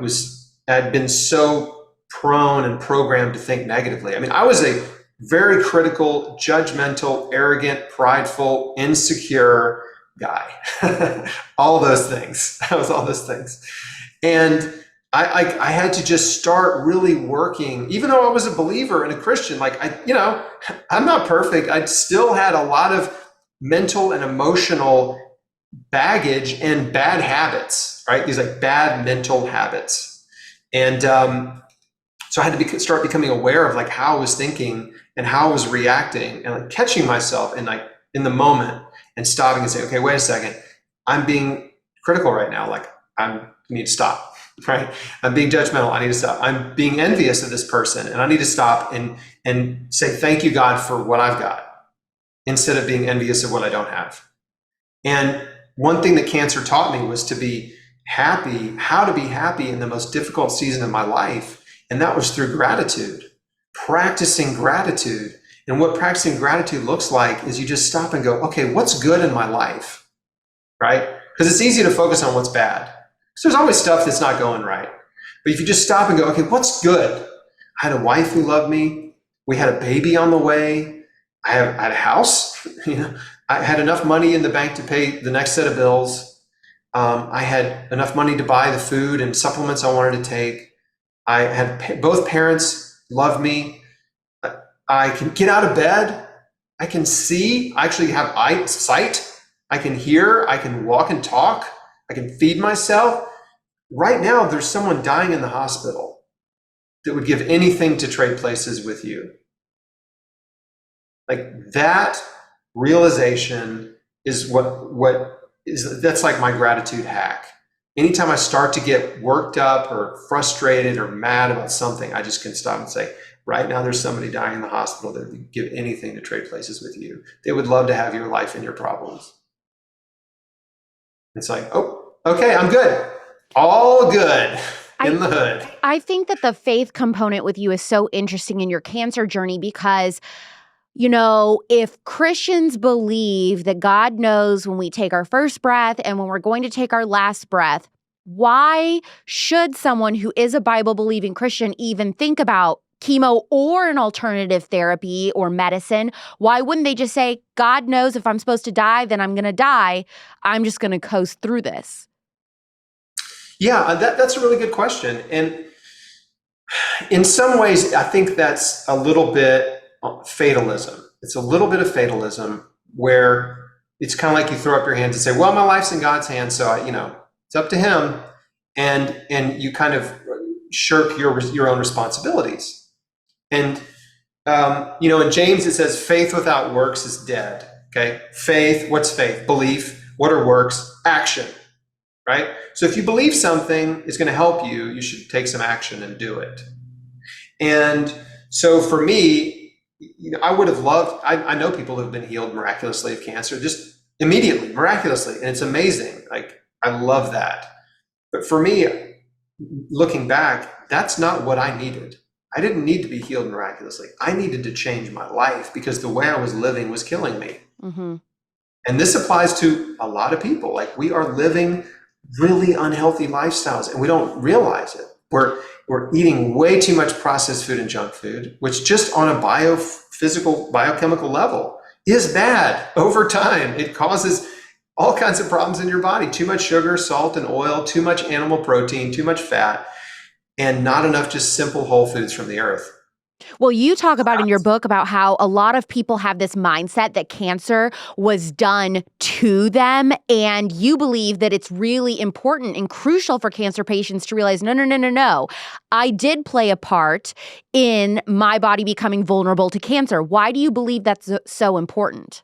had been so prone and programmed to think negatively. I mean, I was a very critical, judgmental, arrogant, prideful, insecure guy. All those things. I was all those things. And I had to just start really working, even though I was a believer and a Christian, I'm not perfect. I still had a lot of mental and emotional baggage and bad habits, right? These like bad mental habits. And so I had to start becoming aware of like how I was thinking and how I was reacting, and like catching myself and like in the moment and stopping and saying, okay, wait a second, I'm being critical right now. Like I need to stop, right? I'm being judgmental. I need to stop. I'm being envious of this person, and I need to stop and say, thank you, God, for what I've got, instead of being envious of what I don't have. And one thing that cancer taught me was to be happy, how to be happy in the most difficult season of my life. And that was through gratitude, practicing gratitude. And what practicing gratitude looks like is you just stop and go, okay, what's good in my life, right? Because it's easy to focus on what's bad. Because there's always stuff that's not going right. But if you just stop and go, okay, what's good? I had a wife who loved me. We had a baby on the way. I had a house. I had enough money in the bank to pay the next set of bills. I had enough money to buy the food and supplements I wanted to take. I had both parents love me. I can get out of bed. I can see. I actually have sight. I can hear. I can walk and talk. I can feed myself. Right now, there's someone dying in the hospital that would give anything to trade places with you. Like that realization is that's like my gratitude hack. Anytime I start to get worked up or frustrated or mad about something, I just can stop and say, right now there's somebody dying in the hospital that would give anything to trade places with you. They would love to have your life and your problems. It's like, oh, okay, I'm good. All good in the hood. I think that the faith component with you is so interesting in your cancer journey because, if Christians believe that God knows when we take our first breath and when we're going to take our last breath, why should someone who is a Bible-believing Christian even think about chemo or an alternative therapy or medicine, why wouldn't they just say, God knows if I'm supposed to die, then I'm going to die. I'm just going to coast through this? Yeah, that's a really good question. And in some ways, I think that's a little bit fatalism. It's a little bit of fatalism where it's kind of like you throw up your hands and say, well, my life's in God's hands, so it's up to him. And you kind of shirk your own responsibilities. And in James it says faith without works is dead. Okay, faith. What's faith? Belief. What are works? Action. Right. So if you believe something is going to help you, you should take some action and do it. And so for me, I would have loved. I know people who have been healed miraculously of cancer, just immediately, miraculously, and it's amazing. Like I love that. But for me, looking back, that's not what I needed. I didn't need to be healed miraculously. I needed to change my life because the way I was living was killing me. Mm-hmm. And this applies to a lot of people. Like we are living really unhealthy lifestyles and we don't realize it. We're eating way too much processed food and junk food, which just on a biochemical level is bad over time. It causes all kinds of problems in your body. Too much sugar, salt, and oil, too much animal protein, too much fat, and not enough just simple whole foods from the earth. Well, you talk about in your book about how a lot of people have this mindset that cancer was done to them. And you believe that it's really important and crucial for cancer patients to realize, no. I did play a part in my body becoming vulnerable to cancer. Why do you believe that's so important?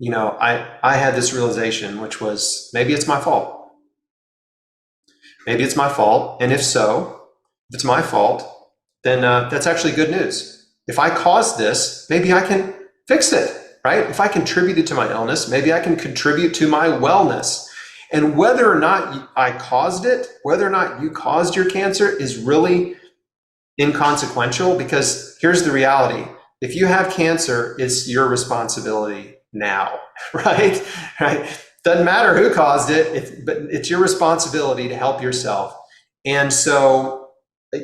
I had this realization, which was maybe it's my fault. Maybe it's my fault. And if it's my fault, then that's actually good news. If I caused this, maybe I can fix it, right? If I contributed to my illness, maybe I can contribute to my wellness. And whether or not I caused it, whether or not you caused your cancer is really inconsequential because here's the reality. If you have cancer, it's your responsibility now, right? Doesn't matter who caused it, but it's your responsibility to help yourself. And so,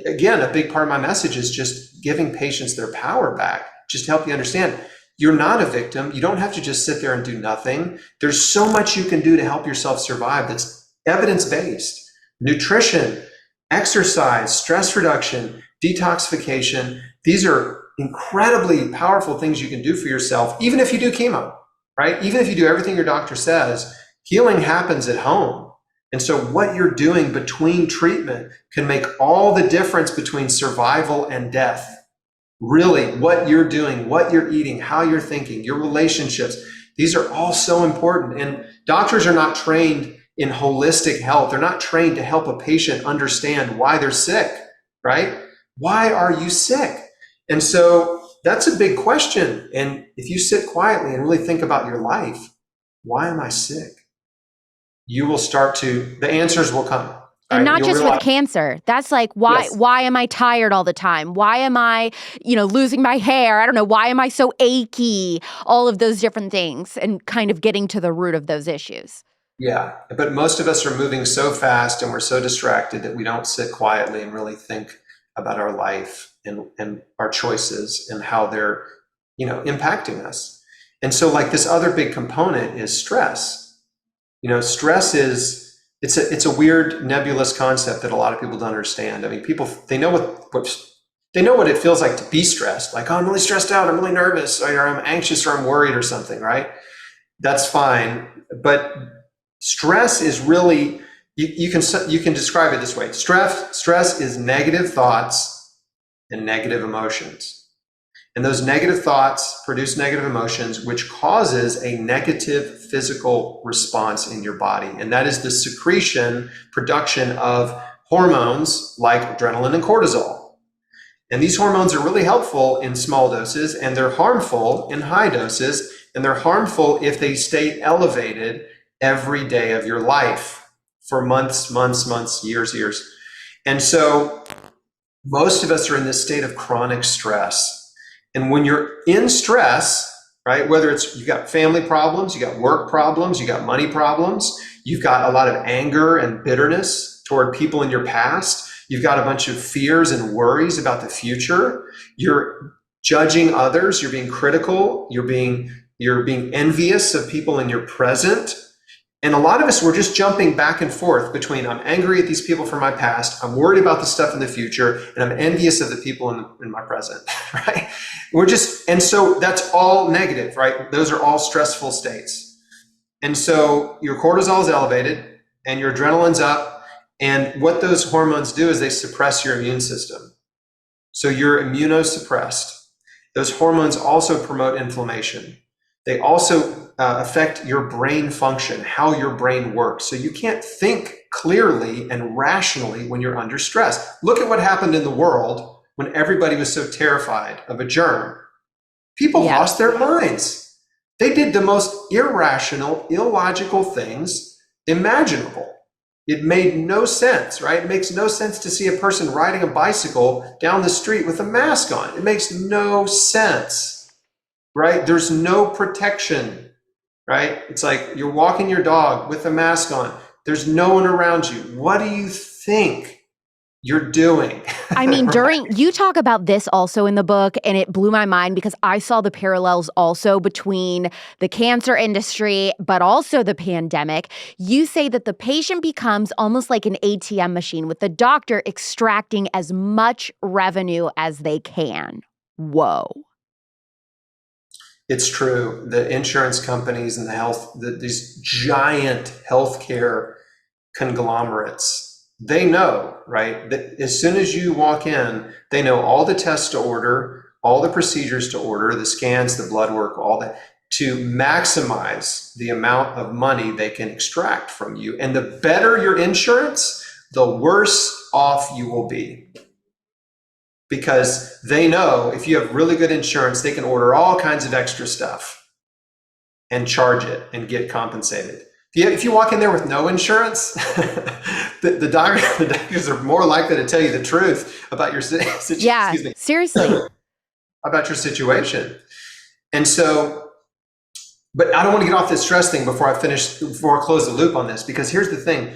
again, a big part of my message is just giving patients their power back, just to help you understand you're not a victim. You don't have to just sit there and do nothing. There's so much you can do to help yourself survive that's evidence-based. Nutrition, exercise, stress reduction, detoxification. These are incredibly powerful things you can do for yourself, even if you do chemo, right? Even if you do everything your doctor says, healing happens at home. And so what you're doing between treatment can make all the difference between survival and death. Really, what you're doing, what you're eating, how you're thinking, your relationships, these are all so important. And doctors are not trained in holistic health. They're not trained to help a patient understand why they're sick, right? Why are you sick? And so that's a big question. And if you sit quietly and really think about your life, why am I sick? You will the answers will come. And not just with cancer. That's like, why am I tired all the time? Why am I, losing my hair? I don't know. Why am I so achy? All of those different things and kind of getting to the root of those issues. Yeah. But most of us are moving so fast and we're so distracted that we don't sit quietly and really think about our life and our choices and how they're, impacting us. And so like this other big component is stress. Stress is, it's a weird nebulous concept that a lot of people don't understand. I mean, people, they know what it feels like to be stressed. Like, oh, I'm really stressed out. I'm really nervous, or I'm anxious, or I'm worried, or something, right? That's fine. But stress is really, you can describe it this way. Stress is negative thoughts and negative emotions. And those negative thoughts produce negative emotions, which causes a negative physical response in your body. And that is the production of hormones like adrenaline and cortisol. And these hormones are really helpful in small doses, and they're harmful in high doses. And they're harmful if they stay elevated every day of your life for months, years. And so most of us are in this state of chronic stress. And when you're in stress, right, whether it's you've got family problems, you got work problems, you got money problems, you've got a lot of anger and bitterness toward people in your past, You've got a bunch of fears and worries about the future. You're judging others. You're being critical. You're being envious of people in your present. And a lot of us, we're just jumping back and forth between I'm angry at these people from my past, I'm worried about the stuff in the future, and I'm envious of the people in my present, right? And so that's all negative, right? Those are all stressful states. And so your cortisol is elevated and your adrenaline's up. And what those hormones do is they suppress your immune system. So you're immunosuppressed. Those hormones also promote inflammation. They also affect your brain function, how your brain works. So you can't think clearly and rationally when you're under stress. Look at what happened in the world when everybody was so terrified of a germ. People lost their minds. They did the most irrational, illogical things imaginable. It made no sense, right? It makes no sense to see a person riding a bicycle down the street with a mask on. It makes no sense, right? There's no protection, right? It's like you're walking your dog with a mask on. There's no one around you. What do you think you're doing? I mean, you talk about this also in the book, and it blew my mind because I saw the parallels also between the cancer industry, but also the pandemic. You say that the patient becomes almost like an ATM machine with the doctor extracting as much revenue as they can. Whoa. It's true. The insurance companies and these giant healthcare conglomerates, they know, right, that as soon as you walk in, they know all the tests to order, all the procedures to order, the scans, the blood work, all that, to maximize the amount of money they can extract from you. And the better your insurance, the worse off you will be. Because they know if you have really good insurance, they can order all kinds of extra stuff and charge it and get compensated. If you walk in there with no insurance, the doctors are more likely to tell you the truth about your situation. Yeah, seriously. About your situation. And so, but I don't want to get off this stress thing before I close the loop on this, because here's the thing.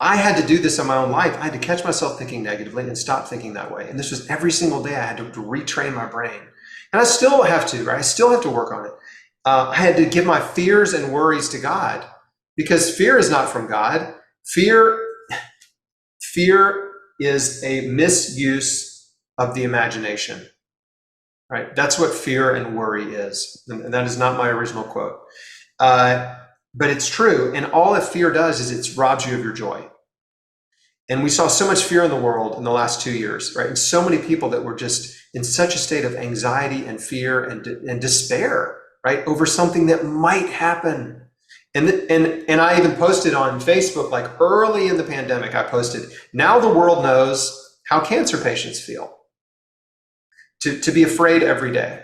I had to do this in my own life. I had to catch myself thinking negatively and stop thinking that way. And this was every single day I had to retrain my brain. And I still have to, right? I still have to work on it. I had to give my fears and worries to God, because fear is not from God. Fear is a misuse of the imagination, right? That's what fear and worry is. And that is not my original quote. But it's true. And all that fear does is it robs you of your joy. And we saw so much fear in the world in the last 2 years, right? And so many people that were just in such a state of anxiety and fear and despair, right? Over something that might happen. And I even posted on Facebook, like early in the pandemic, I posted, now the world knows how cancer patients feel. To be afraid every day.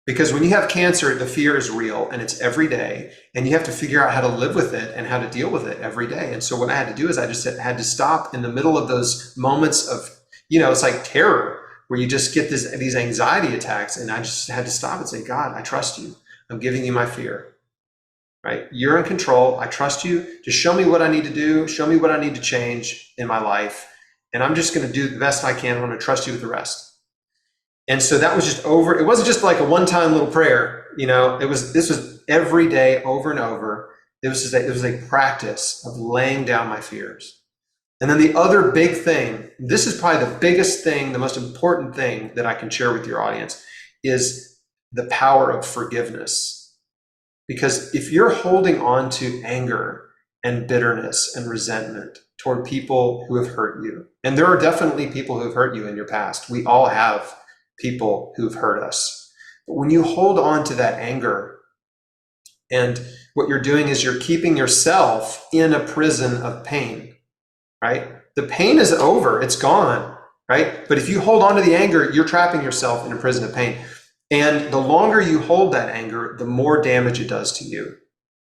Because when you have cancer, the fear is real and it's every day, and you have to figure out how to live with it and how to deal with it every day. And so what I had to do is I just had to stop in the middle of those moments of, it's like terror, where you just get these anxiety attacks. And I just had to stop and say, God, I trust you. I'm giving you my fear, right? You're in control. I trust you to show me what I need to do, show me what I need to change in my life. And I'm just going to do the best I can. I'm going to trust you with the rest. And so that was just over. It wasn't just like a one-time little prayer, this was every day over and over. It was a practice of laying down my fears. And then the other big thing, this is probably the biggest thing, the most important thing that I can share with your audience, is the power of forgiveness. Because if you're holding on to anger and bitterness and resentment toward people who have hurt you, and there are definitely people who have hurt you in your past. We all have people who've hurt us. But when you hold on to that anger, and what you're doing is you're keeping yourself in a prison of pain, right? The pain is over, it's gone, right? But if you hold on to the anger, you're trapping yourself in a prison of pain. And the longer you hold that anger, the more damage it does to you.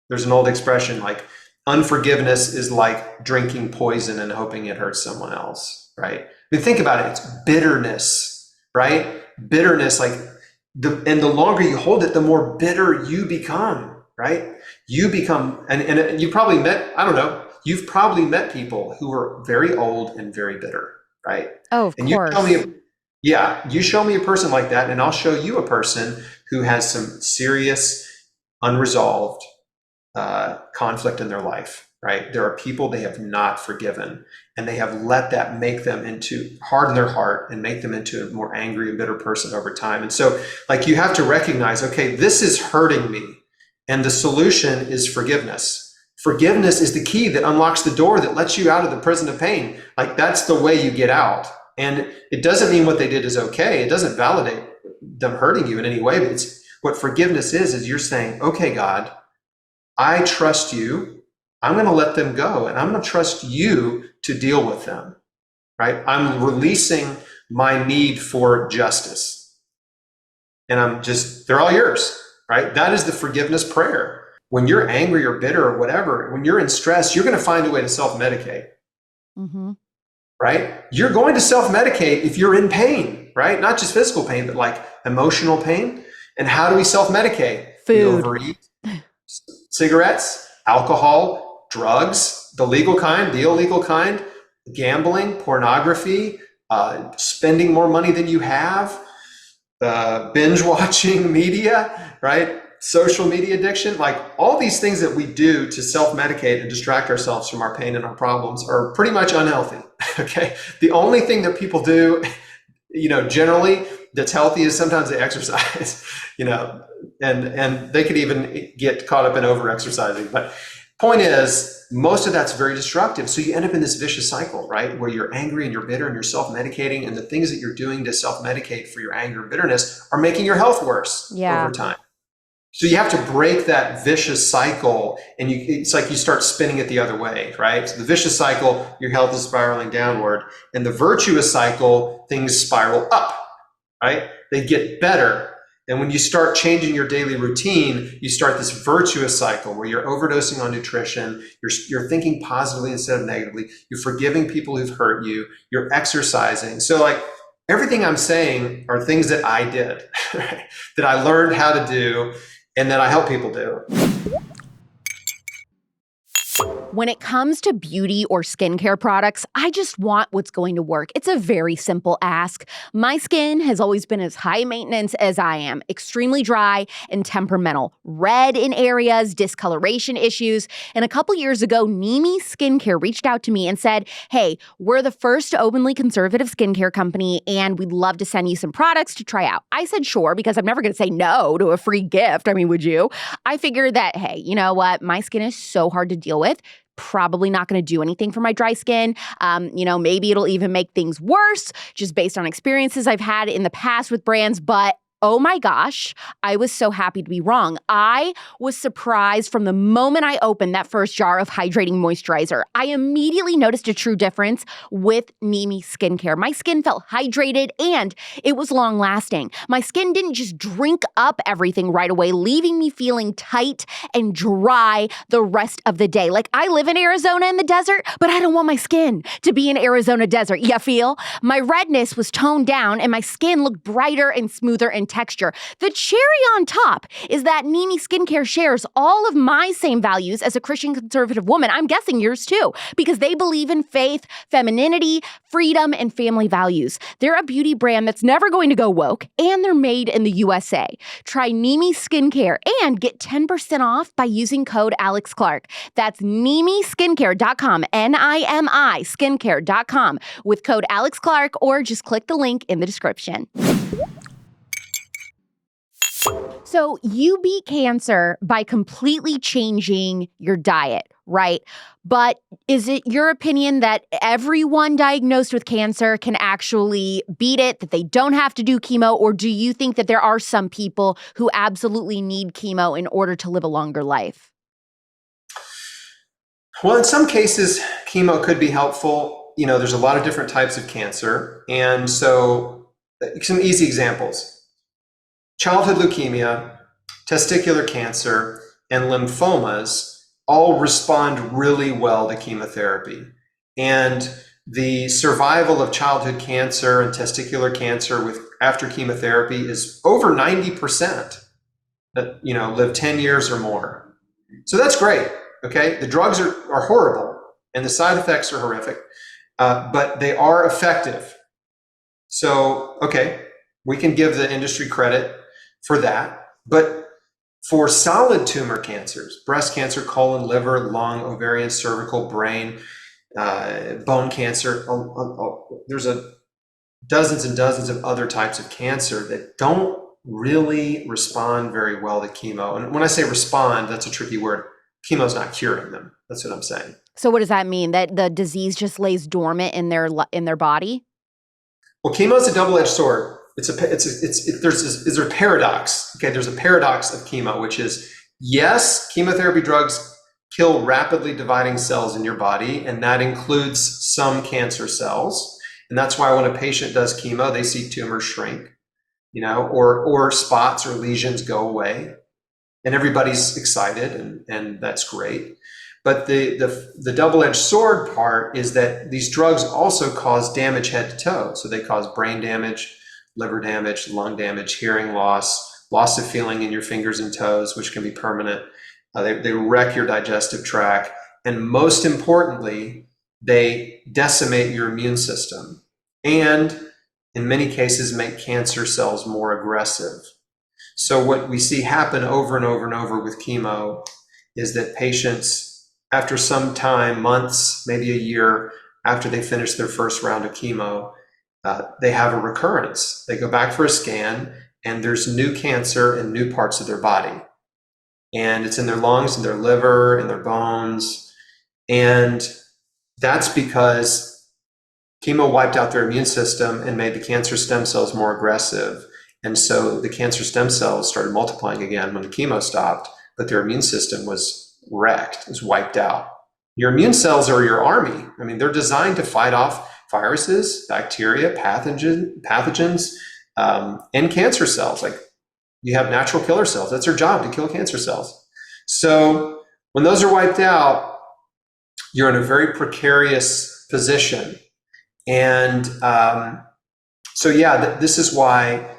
There's an old expression like, unforgiveness is like drinking poison and hoping it hurts someone else, right? I mean, think about it, it's bitterness. Right? Bitterness, and the longer you hold it, the more bitter you become, right? You become, and you probably met, I don't know, you've probably met people who are very old and very bitter, right? Oh, of And you course. show me, you show me a person like that, and I'll show you a person who has some serious, unresolved conflict in their life, right? There are people they have not forgiven, and they have let that make them into harden their heart and make them into a more angry and bitter person over time. And so, like, you have to recognize, okay, this is hurting me, and the solution is forgiveness. Forgiveness is the key that unlocks the door that lets you out of the prison of pain. Like, that's the way you get out. And it doesn't mean what they did is okay. It doesn't validate them hurting you in any way, but it's what forgiveness is you're saying, okay, God, I trust you. I'm going to let them go, and I'm going to trust you to deal with them, right? I'm releasing my need for justice, and they're all yours, right? That is the forgiveness prayer. When you're angry or bitter or whatever, when you're in stress, you're going to find a way to self-medicate, right? You're going to self-medicate if you're in pain, right? Not just physical pain, but like emotional pain. And how do we self-medicate? Food. We overeat. Cigarettes, alcohol, drugs, the legal kind, the illegal kind, gambling, pornography, spending more money than you have, binge watching media, right? Social media addiction, like all these things that we do to self-medicate and distract ourselves from our pain and our problems are pretty much unhealthy, okay? The only thing that people do, generally that's healthy is sometimes they exercise, and they could even get caught up in over-exercising. But point is, most of that's very destructive. So you end up in this vicious cycle, right? Where you're angry and you're bitter and you're self-medicating, and the things that you're doing to self-medicate for your anger and bitterness are making your health worse over time. So you have to break that vicious cycle, and it's like you start spinning it the other way, right? So the vicious cycle, your health is spiraling downward, and the virtuous cycle, things spiral up, right? They get better. And when you start changing your daily routine, you start this virtuous cycle where you're overdosing on nutrition, you're thinking positively instead of negatively, you're forgiving people who've hurt you, you're exercising. So like everything I'm saying are things that I did, right? That I learned how to do and that I help people do. When it comes to beauty or skincare products, I just want what's going to work. It's a very simple ask. My skin has always been as high maintenance as I am, extremely dry and temperamental, red in areas, discoloration issues. And a couple years ago, Nimi Skincare reached out to me and said, hey, we're the first openly conservative skincare company, and we'd love to send you some products to try out. I said, sure, because I'm never going to say no to a free gift. I mean, would you? I figured that, hey, you know what? My skin is so hard to deal with. Probably not going to do anything for my dry skin. Maybe it'll even make things worse just based on experiences I've had in the past with brands. But oh my gosh, I was so happy to be wrong. I was surprised from the moment I opened that first jar of hydrating moisturizer. I immediately noticed a true difference with Nimi Skincare. My skin felt hydrated and it was long lasting. My skin didn't just drink up everything right away, leaving me feeling tight and dry the rest of the day. Like, I live in Arizona in the desert, but I don't want my skin to be in Arizona desert. You feel? My redness was toned down and my skin looked brighter and smoother in texture. The cherry on top is that Nimi Skincare shares all of my same values as a Christian conservative woman. I'm guessing yours too, because they believe in faith, femininity, freedom, and family values. They're a beauty brand that's never going to go woke, and they're made in the USA. Try Nimi Skincare and get 10% off by using code Alex Clark. That's NimiSkincare.com, Nimi Skincare.com with code Alex Clark, or just click the link in the description. So you beat cancer by completely changing your diet, right? But is it your opinion that everyone diagnosed with cancer can actually beat it, that they don't have to do chemo? Or do you think that there are some people who absolutely need chemo in order to live a longer life? Well, in some cases, chemo could be helpful. There's a lot of different types of cancer. And so some easy examples. Childhood leukemia, testicular cancer, and lymphomas all respond really well to chemotherapy. And the survival of childhood cancer and testicular cancer after chemotherapy is over 90% that live 10 years or more. So that's great. Okay, the drugs are horrible, and the side effects are horrific, but they are effective. So, okay, we can give the industry credit for that. But for solid tumor cancers, breast cancer, colon, liver, lung, ovarian, cervical, brain, bone cancer, there's dozens and dozens of other types of cancer that don't really respond very well to chemo. And when I say respond, that's a tricky word. Chemo's not curing them. That's what I'm saying. So what does that mean? That the disease just lays dormant in their body? Well, chemo is a double-edged sword. There's a paradox. Okay, there's a paradox of chemo, which is yes, chemotherapy drugs kill rapidly dividing cells in your body, and that includes some cancer cells. And that's why when a patient does chemo, they see tumors shrink, or spots or lesions go away, and everybody's excited, and that's great. But the double-edged sword part is that these drugs also cause damage head to toe. So they cause brain damage, liver damage, lung damage, hearing loss, loss of feeling in your fingers and toes, which can be permanent. They wreck your digestive tract. And most importantly, they decimate your immune system and in many cases make cancer cells more aggressive. So what we see happen over and over and over with chemo is that patients, after some time, months, maybe a year after they finish their first round of chemo, they have a recurrence. They go back for a scan and there's new cancer in new parts of their body. And it's in their lungs, in their liver, in their bones. And that's because chemo wiped out their immune system and made the cancer stem cells more aggressive. And so the cancer stem cells started multiplying again when the chemo stopped, but their immune system was wrecked, is wiped out. Your immune cells are your army. I mean, they're designed to fight off viruses, bacteria, pathogens, and cancer cells. Like you have natural killer cells. That's their job, to kill cancer cells. So when those are wiped out, you're in a very precarious position. And this is why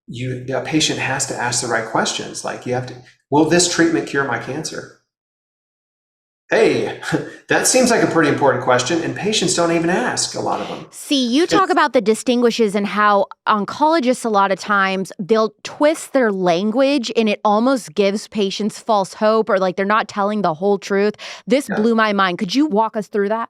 a patient has to ask the right questions. Like will this treatment cure my cancer? Hey, that seems like a pretty important question, and patients don't even ask, a lot of them. See, you talk about the distinguishes and how oncologists a lot of times, they'll twist their language and it almost gives patients false hope or like they're not telling the whole truth. This blew my mind. Could you walk us through that?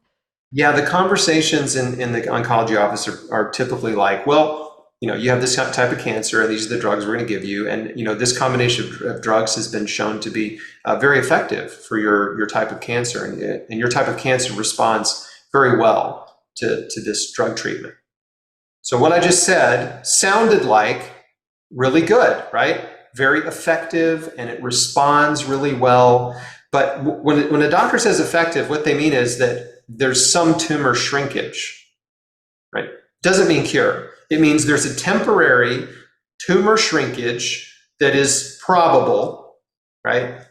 Yeah, the conversations in the oncology office are typically like, well, you have this type of cancer, and these are the drugs we're going to give you. And, this combination of drugs has been shown to be very effective for your type of cancer. And your type of cancer responds very well to this drug treatment. So what I just said sounded like really good, right? Very effective, and it responds really well. But when a doctor says effective, what they mean is that there's some tumor shrinkage, right? Doesn't mean cure. It means there's a temporary tumor shrinkage that is probable, right,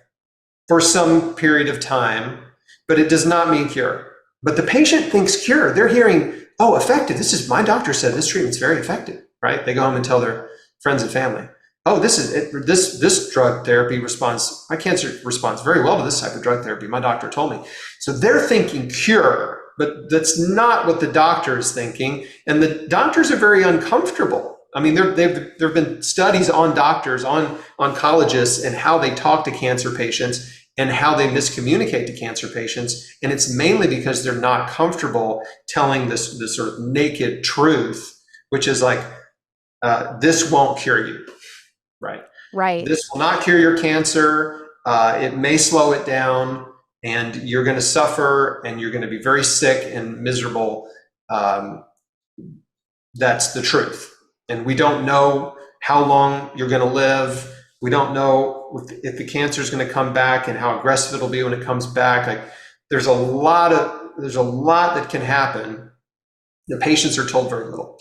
for some period of time, but it does not mean cure. But the patient thinks cure. They're hearing, oh, effective. My doctor said this treatment's very effective, right? They go home and tell their friends and family, oh, this drug therapy my cancer responds very well to this type of drug therapy. My doctor told me. So they're thinking cure. But that's not what the doctor is thinking. And the doctors are very uncomfortable. I mean, there have been studies on doctors, on oncologists, and how they talk to cancer patients and how they miscommunicate to cancer patients. And it's mainly because they're not comfortable telling this sort of naked truth, which is like, this won't cure you, right? Right. This will not cure your cancer. It may slow it down. And you're going to suffer, and you're going to be very sick and miserable. That's the truth. And we don't know how long you're going to live. We don't know if the cancer is going to come back and how aggressive it'll be when it comes back. Like there's a lot that can happen. The patients are told very little.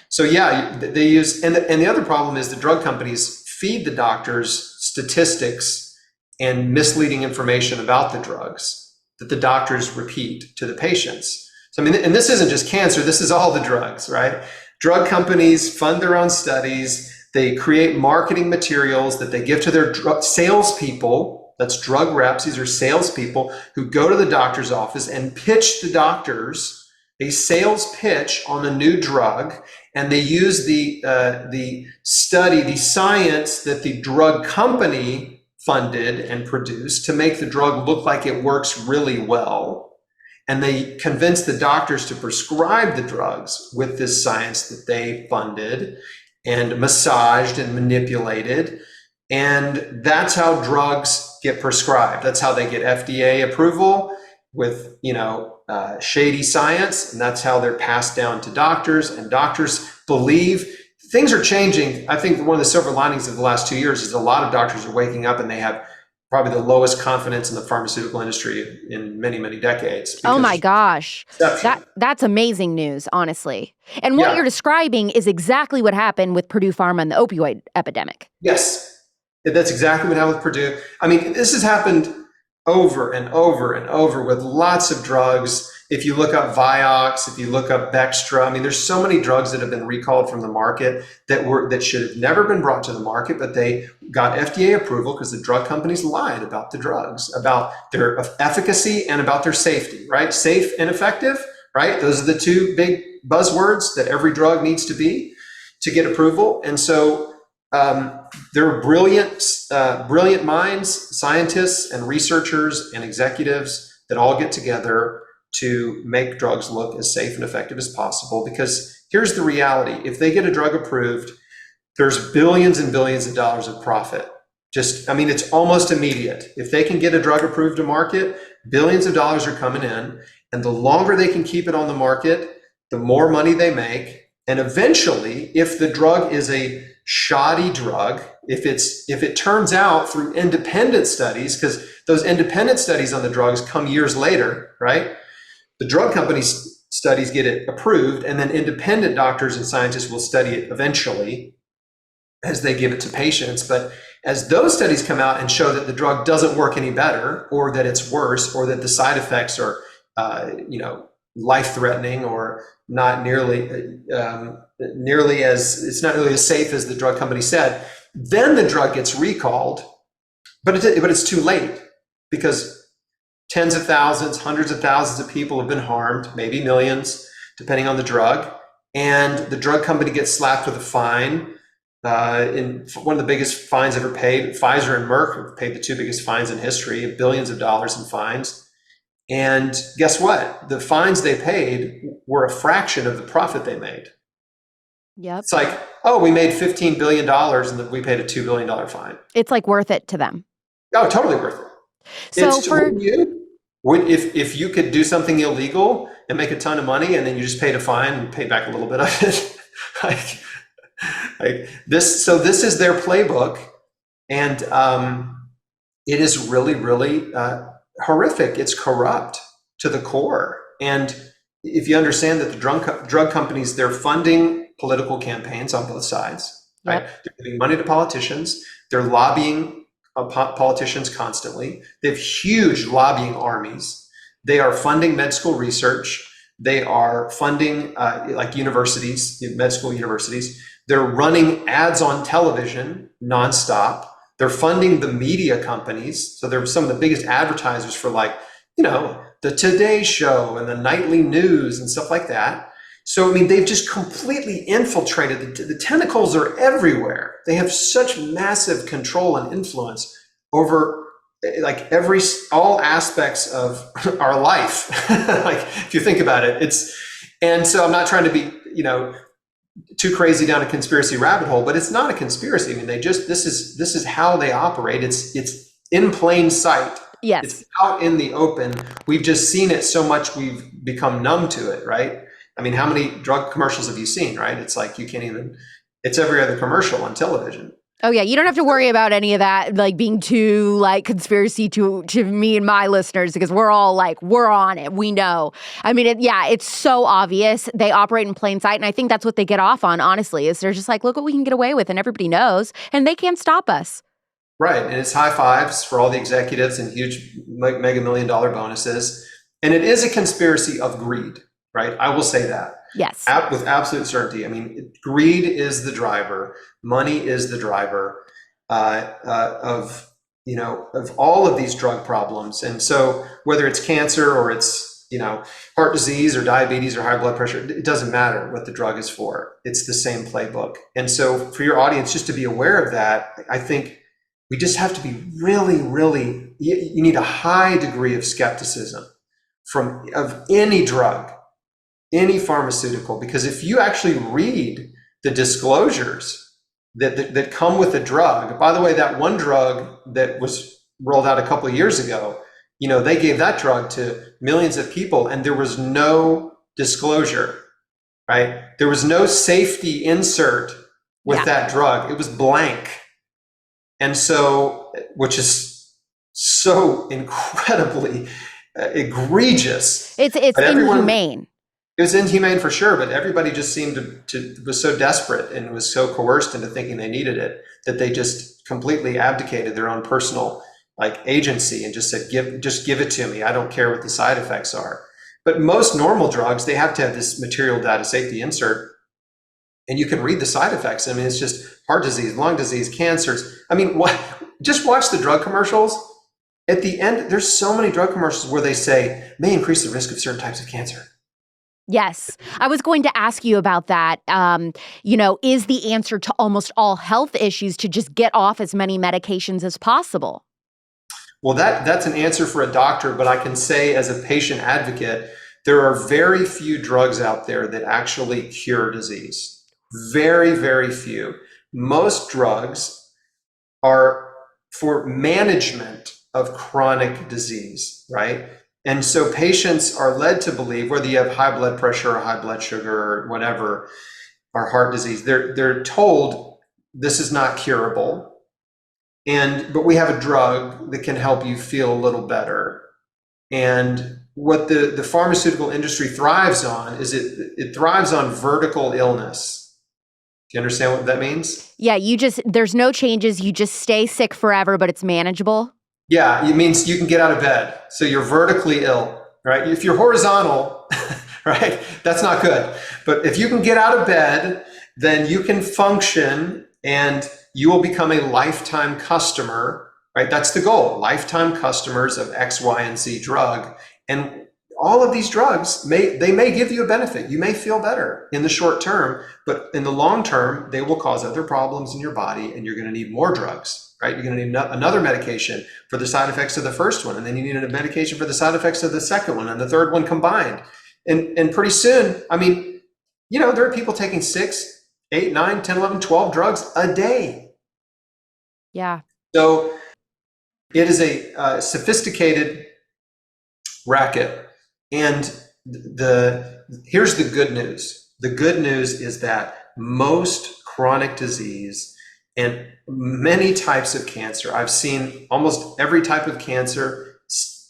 So they use, and the other problem is the drug companies feed the doctors statistics and misleading information about the drugs that the doctors repeat to the patients. So, I mean, and this isn't just cancer, this is all the drugs, right? Drug companies fund their own studies. They create marketing materials that they give to their salespeople That's drug reps. These are salespeople who go to the doctor's office and pitch the doctors a sales pitch on a new drug, and they use the science that the drug company funded and produced to make the drug look like it works really well. And they convince the doctors to prescribe the drugs with this science that they funded and massaged and manipulated. And that's how drugs get prescribed. That's how they get FDA approval with, shady science. And that's how they're passed down to doctors. And doctors believe things are changing. I think one of the silver linings of the last 2 years is a lot of doctors are waking up and they have probably the lowest confidence in the pharmaceutical industry in many, many decades. Oh my gosh. That's amazing news, honestly. And what you're describing is exactly what happened with Purdue Pharma and the opioid epidemic. Yes. That's exactly what happened with Purdue. I mean, this has happened over and over and over with lots of drugs. If you look up Vioxx, if you look up Bextra, I mean, there's so many drugs that have been recalled from the market that should have never been brought to the market, but they got FDA approval because the drug companies lied about the drugs, about their efficacy and about their safety, right? Safe and effective, right? Those are the two big buzzwords that every drug needs to be to get approval. And so there are brilliant minds, scientists and researchers and executives that all get together to make drugs look as safe and effective as possible. Because here's the reality. If they get a drug approved, there's billions and billions of dollars of profit. It's almost immediate. If they can get a drug approved to market, billions of dollars are coming in. And the longer they can keep it on the market, the more money they make. And eventually, if the drug is a shoddy drug, if it turns out through independent studies, because those independent studies on the drugs come years later, right? The drug companies' studies get it approved, and then independent doctors and scientists will study it eventually as they give it to patients. But as those studies come out and show that the drug doesn't work any better, or that it's worse, or that the side effects are, life-threatening, or not nearly as safe as the drug company said, then the drug gets recalled. But it's too late, because tens of thousands, hundreds of thousands of people have been harmed, maybe millions, depending on the drug. And the drug company gets slapped with a fine. In one of the biggest fines ever paid, Pfizer and Merck have paid the two biggest fines in history, billions of dollars in fines. And guess what? The fines they paid were a fraction of the profit they made. Yep. It's like, we made $15 billion and we paid a $2 billion fine. It's like worth it to them. Oh, totally worth it. So if you could do something illegal and make a ton of money, and then you just paid a fine and paid back a little bit of it, like this. So this is their playbook, and it is really, really horrific. It's corrupt to the core. And if you understand that the drug companies, they're funding political campaigns on both sides, right? Yep. They're giving money to politicians. They're lobbying politicians constantly. They have huge lobbying armies. They are funding med school research. They are funding universities, med school universities. They're running ads on television nonstop. They're funding the media companies. So they're some of the biggest advertisers for the Today Show and the nightly news and stuff like that. So, they've just completely infiltrated. The tentacles are everywhere. They have such massive control and influence over all aspects of our life. If you think about it, and so I'm not trying to be, too crazy down a conspiracy rabbit hole, but it's not a conspiracy. This is how they operate. It's in plain sight. Yes. It's out in the open. We've just seen it so much we've become numb to it, right? How many drug commercials have you seen, right? It's like you can't even, it's every other commercial on television. Oh yeah, you don't have to worry about any of that being too conspiracy to me and my listeners, because we're all we're on it. We know. It's so obvious. They operate in plain sight, and I think that's what they get off on, honestly, is they're just look what we can get away with, and everybody knows, and they can't stop us. Right, and it's high fives for all the executives and huge mega $1 million bonuses. And it is a conspiracy of greed, right? I will say that. Yes. With absolute certainty. Greed is the driver. Money is the driver of of all of these drug problems. And so whether it's cancer or it's, heart disease or diabetes or high blood pressure, it doesn't matter what the drug is for. It's the same playbook. And so for your audience, just to be aware of that, I think we just have to be really, really, you need a high degree of skepticism of any drug, any pharmaceutical, because if you actually read the disclosures that come with the drug, by the way, that one drug that was rolled out a couple of years ago, they gave that drug to millions of people and there was no disclosure, right? There was no safety insert with that drug. It was blank. And so, which is so incredibly egregious. It's inhumane. It was inhumane for sure, but everybody just seemed was so desperate and was so coerced into thinking they needed it that they just completely abdicated their own personal agency and just said, just give it to me. I don't care what the side effects are. But most normal drugs, they have to have this material data safety insert, and you can read the side effects. I mean, it's just heart disease, lung disease, cancers. I mean, just watch the drug commercials. At the end, there's so many drug commercials where they say, may increase the risk of certain types of cancer. Yes. I was going to ask you about that. Is the answer to almost all health issues to just get off as many medications as possible? Well, that's an answer for a doctor, but I can say as a patient advocate, there are very few drugs out there that actually cure disease. Very, very few. Most drugs are for management of chronic disease, right? And so patients are led to believe, whether you have high blood pressure or high blood sugar or whatever, or heart disease, they're told this is not curable. But we have a drug that can help you feel a little better. And what the pharmaceutical industry thrives on is it thrives on vertical illness. Do you understand what that means? Yeah, there's no changes. You just stay sick forever, but it's manageable. Yeah, it means you can get out of bed. So you're vertically ill, right? If you're horizontal, right, that's not good. But if you can get out of bed, then you can function and you will become a lifetime customer, right? That's the goal, lifetime customers of X, Y, and Z drug. And all of these drugs, may give you a benefit. You may feel better in the short term, but in the long term, they will cause other problems in your body and you're going to need more drugs, right? You're going to need another medication for the side effects of the first one. And then you need a medication for the side effects of the second one and the third one combined. And pretty soon, I mean, there are people taking 6, 8, 9, 10, 11, 12 drugs a day. Yeah. So it is a sophisticated racket. And here's the good news. The good news is that most chronic disease and many types of cancer, I've seen almost every type of cancer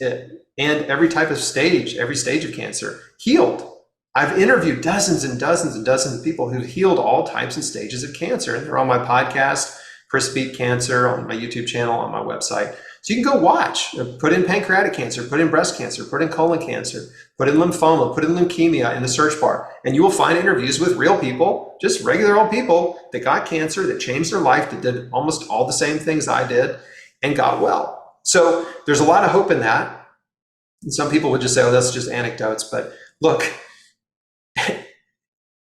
and every type of every stage of cancer healed. I've interviewed dozens and dozens and dozens of people who've healed all types and stages of cancer. And they're on my podcast, Chris Beat Cancer, on my YouTube channel, on my website. So you can go watch, put in pancreatic cancer, put in breast cancer, put in colon cancer, put in lymphoma, put in leukemia in the search bar. And you will find interviews with real people, just regular old people that got cancer, that changed their life, that did almost all the same things I did and got well. So there's a lot of hope in that. And some people would just say, oh, that's just anecdotes. But look,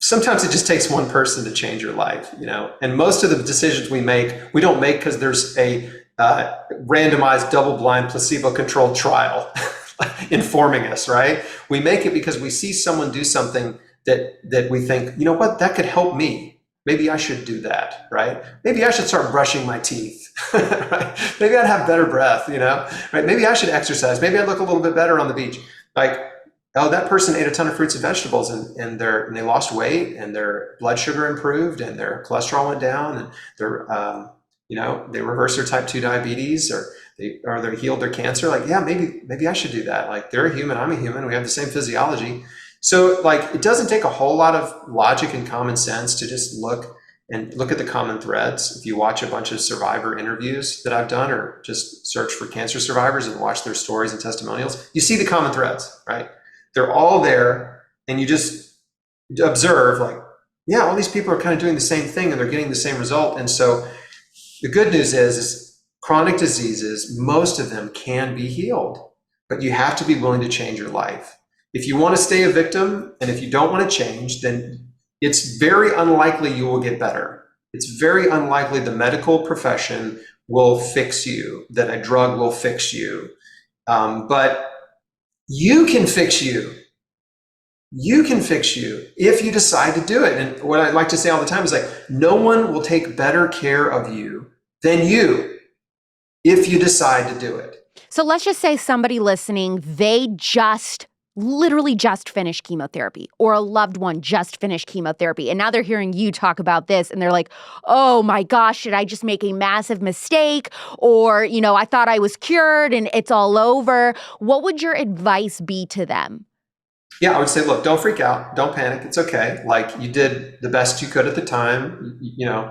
sometimes it just takes one person to change your life, and most of the decisions we don't make because there's a randomized double-blind placebo-controlled trial informing us, right? We make it because we see someone do something that we think, what, that could help me. Maybe I should do that, right? Maybe I should start brushing my teeth, right? Maybe I'd have better breath, right? Maybe I should exercise. Maybe I'd look a little bit better on the beach. Oh, that person ate a ton of fruits and vegetables and they lost weight and their blood sugar improved and their cholesterol went down and they reversed their type 2 diabetes or they healed their cancer. Maybe I should do that. They're a human, I'm a human, we have the same physiology. So it doesn't take a whole lot of logic and common sense to just look at the common threads. If you watch a bunch of survivor interviews that I've done or just search for cancer survivors and watch their stories and testimonials, you see the common threads, right? They're all there and you just observe all these people are kind of doing the same thing and they're getting the same result. And so the good news is chronic diseases, most of them can be healed, but you have to be willing to change your life. If you want to stay a victim and if you don't want to change, then it's very unlikely you will get better. It's very unlikely the medical profession will fix you, that a drug will fix you. But you can fix you. You can fix you if you decide to do it. And what I like to say all the time is like, no one will take better care of you than you if you decide to do it. So let's just say somebody listening, they literally just finished chemotherapy, or a loved one just finished chemotherapy. And now they're hearing you talk about this and they're like, oh my gosh, did I just make a massive mistake? Or, I thought I was cured and it's all over. What would your advice be to them? Yeah, I would say, look, don't freak out. Don't panic. It's okay. Like, you did the best you could at the time. You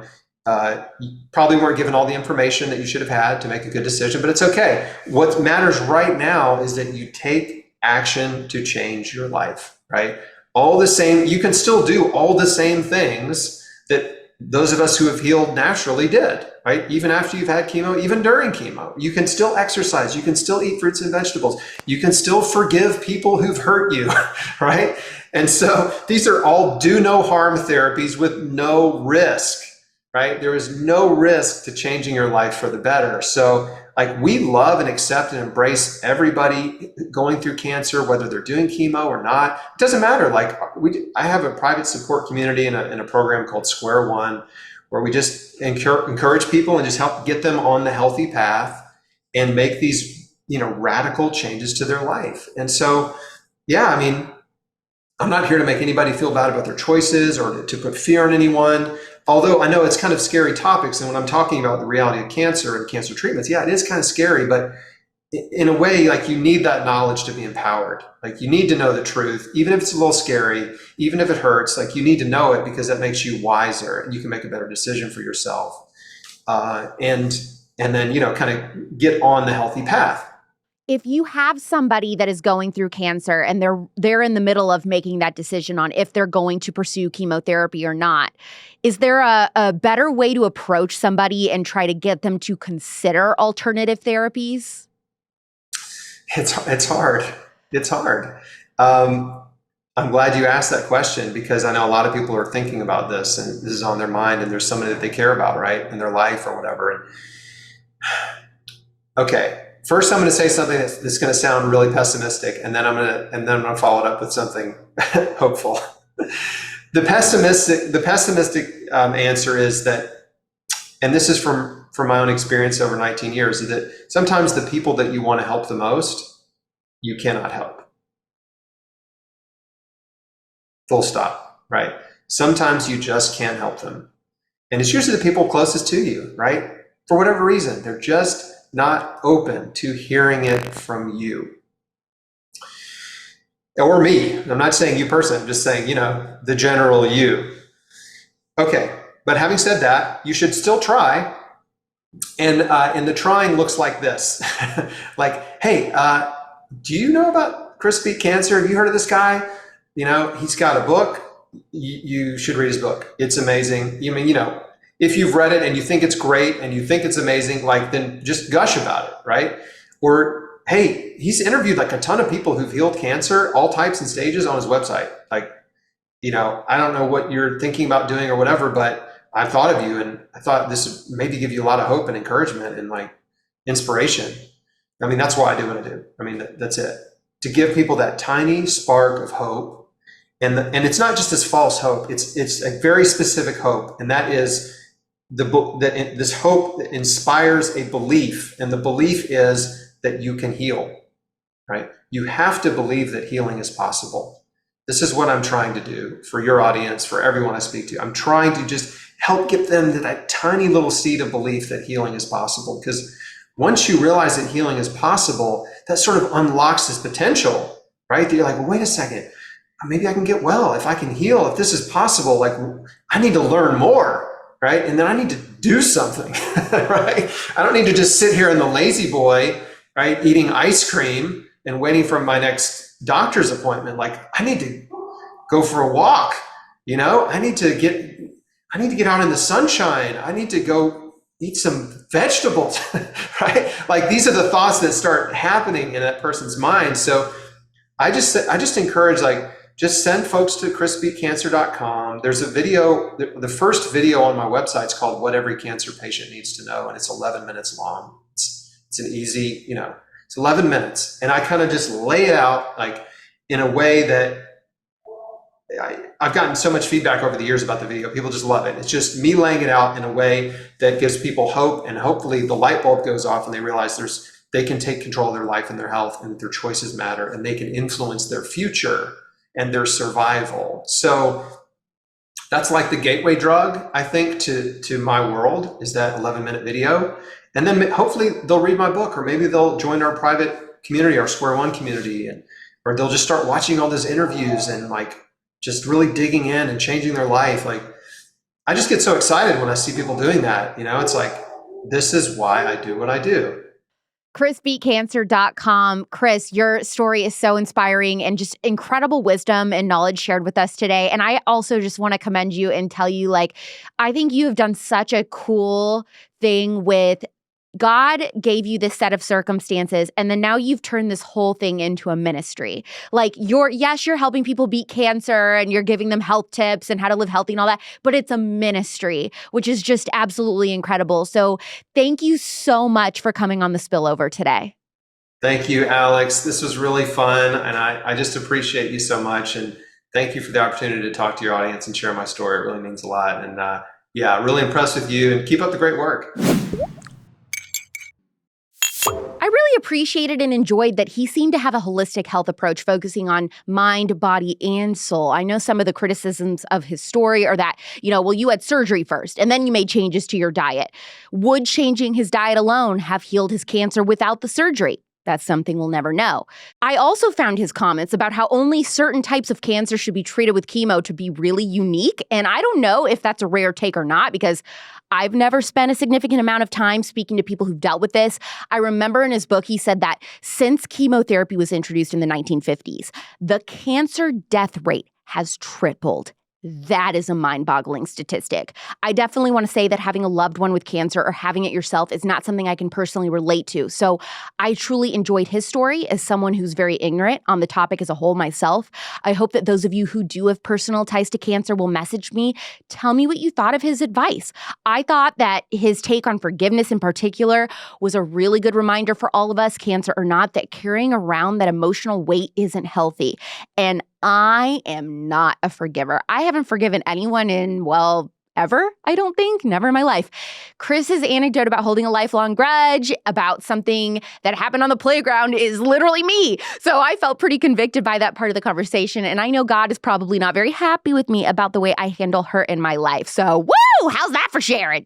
probably weren't given all the information that you should have had to make a good decision, but it's okay. What matters right now is that you take action to change your life, right? You can still do all the same things that those of us who have healed naturally did, right? Even after you've had chemo, even during chemo, you can still exercise. You can still eat fruits and vegetables. You can still forgive people who've hurt you, right? And so these are all do no harm therapies with no risk, right? There is no risk to changing your life for the better. So like, we love and accept and embrace everybody going through cancer, whether they're doing chemo or not. It doesn't matter. Like, I have a private support community in a program called Square One, where we just encourage people and just help get them on the healthy path and make these, radical changes to their life. And so, yeah, I mean, I'm not here to make anybody feel bad about their choices or to put fear in anyone. Although I know it's kind of scary topics. And when I'm talking about the reality of cancer and cancer treatments, yeah, it is kind of scary, but in a way, like, you need that knowledge to be empowered. Like, you need to know the truth, even if it's a little scary, even if it hurts, like, you need to know it because that makes you wiser and you can make a better decision for yourself. And then, kind of get on the healthy path. If you have somebody that is going through cancer and they're in the middle of making that decision on if they're going to pursue chemotherapy or not, is there a better way to approach somebody and try to get them to consider alternative therapies? It's hard. It's hard. I'm glad you asked that question because I know a lot of people are thinking about this and this is on their mind and there's somebody that they care about, right, in their life or whatever. Okay. First, I'm going to say something that's going to sound really pessimistic, and then I'm going to follow it up with something hopeful. The pessimistic answer is that, and this is from my own experience over 19 years, is that sometimes the people that you want to help the most, you cannot help. Full stop, right? Sometimes you just can't help them, and it's usually the people closest to you, right? For whatever reason, they're just not open to hearing it from you or me. I'm not saying you personally, I'm just saying, the general you. Okay, but having said that, you should still try. And the trying looks like this. Like, hey, do you know about Chris Beat Cancer? Have you heard of this guy? He's got a book. You should read his book. It's amazing. If you've read it and you think it's great and you think it's amazing, then just gush about it, right? Or, hey, he's interviewed like a ton of people who've healed cancer, all types and stages, on his website. Like, I don't know what you're thinking about doing or whatever, but I thought of you and I thought this would maybe give you a lot of hope and encouragement and like inspiration. I mean, that's why I do what I do. I mean, that's it. To give people that tiny spark of hope. And it's not just this false hope. It's a very specific hope. And that is this hope that inspires a belief, and the belief is that you can heal, right? You have to believe that healing is possible. This is what I'm trying to do for your audience, for everyone I speak to. I'm trying to just help get them to that tiny little seed of belief that healing is possible. Because once you realize that healing is possible, that sort of unlocks this potential, right? That you're like, well, wait a second, maybe I can get well. If I can heal, if this is possible, like, I need to learn more. Right? And then I need to do something, right? I don't need to just sit here in the lazy boy, right, eating ice cream and waiting for my next doctor's appointment. Like, I need to go for a walk, I need to get out in the sunshine. I need to go eat some vegetables, right? Like these are the thoughts that start happening in that person's mind. So I just encourage, like, just send folks to chrisbeatcancer.com. There's a video, the first video on my website is called What Every Cancer Patient Needs to Know, and it's 11 minutes long. It's an easy, it's 11 minutes. And I kind of just lay it out like in a way that I've gotten so much feedback over the years about the video. People just love it. It's just me laying it out in a way that gives people hope, and hopefully the light bulb goes off and they realize they can take control of their life and their health, and their choices matter, and they can influence their future and their survival. So that's like the gateway drug, I think, to my world, is that 11-minute video. And then hopefully they'll read my book, or maybe they'll join our private community, our Square One community, or they'll just start watching all those interviews and like just really digging in and changing their life. Like, I just get so excited when I see people doing that. It's like, this is why I do what I do. chrisbeatcancer.com. Chris, your story is so inspiring and just incredible wisdom and knowledge shared with us today. And I also just want to commend you and tell you, like, I think you have done such a cool thing with God gave you this set of circumstances, and then now you've turned this whole thing into a ministry. Like, you're helping people beat cancer and you're giving them health tips and how to live healthy and all that, but it's a ministry, which is just absolutely incredible. So thank you so much for coming on The Spillover today. Thank you, Alex. This was really fun, and I just appreciate you so much. And thank you for the opportunity to talk to your audience and share my story. It really means a lot. And really impressed with you, and keep up the great work. I really appreciated and enjoyed that he seemed to have a holistic health approach focusing on mind, body, and soul. I know some of the criticisms of his story are that, you had surgery first and then you made changes to your diet. Would changing his diet alone have healed his cancer without the surgery? That's something we'll never know. I also found his comments about how only certain types of cancer should be treated with chemo to be really unique. And I don't know if that's a rare take or not, because I've never spent a significant amount of time speaking to people who've dealt with this. I remember in his book, he said that since chemotherapy was introduced in the 1950s, the cancer death rate has tripled. That is a mind-boggling statistic. I definitely want to say that having a loved one with cancer or having it yourself is not something I can personally relate to. So I truly enjoyed his story as someone who's very ignorant on the topic as a whole myself. I hope that those of you who do have personal ties to cancer will message me. Tell me what you thought of his advice. I thought that his take on forgiveness in particular was a really good reminder for all of us, cancer or not, that carrying around that emotional weight isn't healthy. And I am not a forgiver. I haven't forgiven anyone in, ever, I don't think. Never in my life. Chris's anecdote about holding a lifelong grudge about something that happened on the playground is literally me. So I felt pretty convicted by that part of the conversation. And I know God is probably not very happy with me about the way I handle hurt in my life. So woo! How's that for sharing?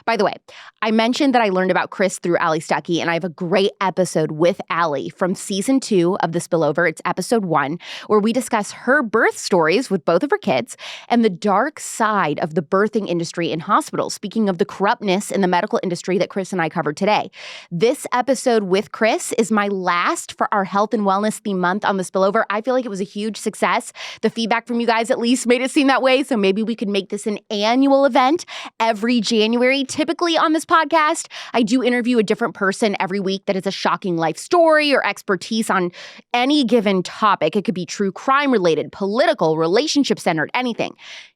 By the way, I mentioned that I learned about Chris through Allie Stuckey, and I have a great episode with Allie from season 2 of The Spillover. It's episode 1, where we discuss her birth stories with both of her kids and the dark side of the birthing industry in hospitals, speaking of the corruptness in the medical industry that Chris and I covered today. This episode with Chris is my last for our health and wellness theme month on The Spillover. I feel like it was a huge success. The feedback from you guys at least made it seem that way, so maybe we could make this an annual event every January. Typically on this podcast, I do interview a different person every week that has a shocking life story or expertise on any given topic. It could be true crime related, political, relationship centered, anything.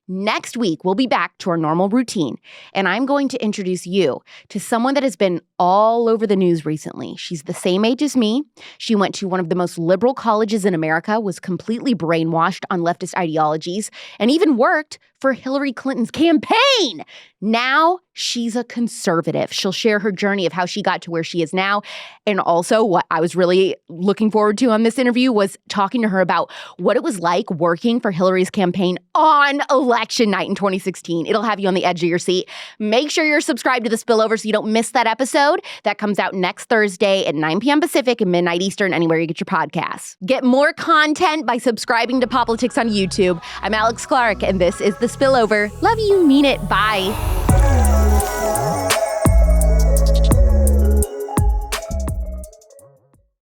Next week, we'll be back to our normal routine, and I'm going to introduce you to someone that has been all over the news recently. She's the same age as me. She went to one of the most liberal colleges in America, was completely brainwashed on leftist ideologies, and even worked for Hillary Clinton's campaign. Now she's a conservative. She'll share her journey of how she got to where she is now. And also what I was really looking forward to on this interview was talking to her about what it was like working for Hillary's campaign on election night in 2016. It'll have you on the edge of your seat. Make sure you're subscribed to The Spillover so you don't miss that episode. That comes out next Thursday at 9 p.m. Pacific and midnight Eastern, anywhere you get your podcasts. Get more content by subscribing to Politics on YouTube. I'm Alex Clark, and this is The Spillover. Love you, mean it. Bye.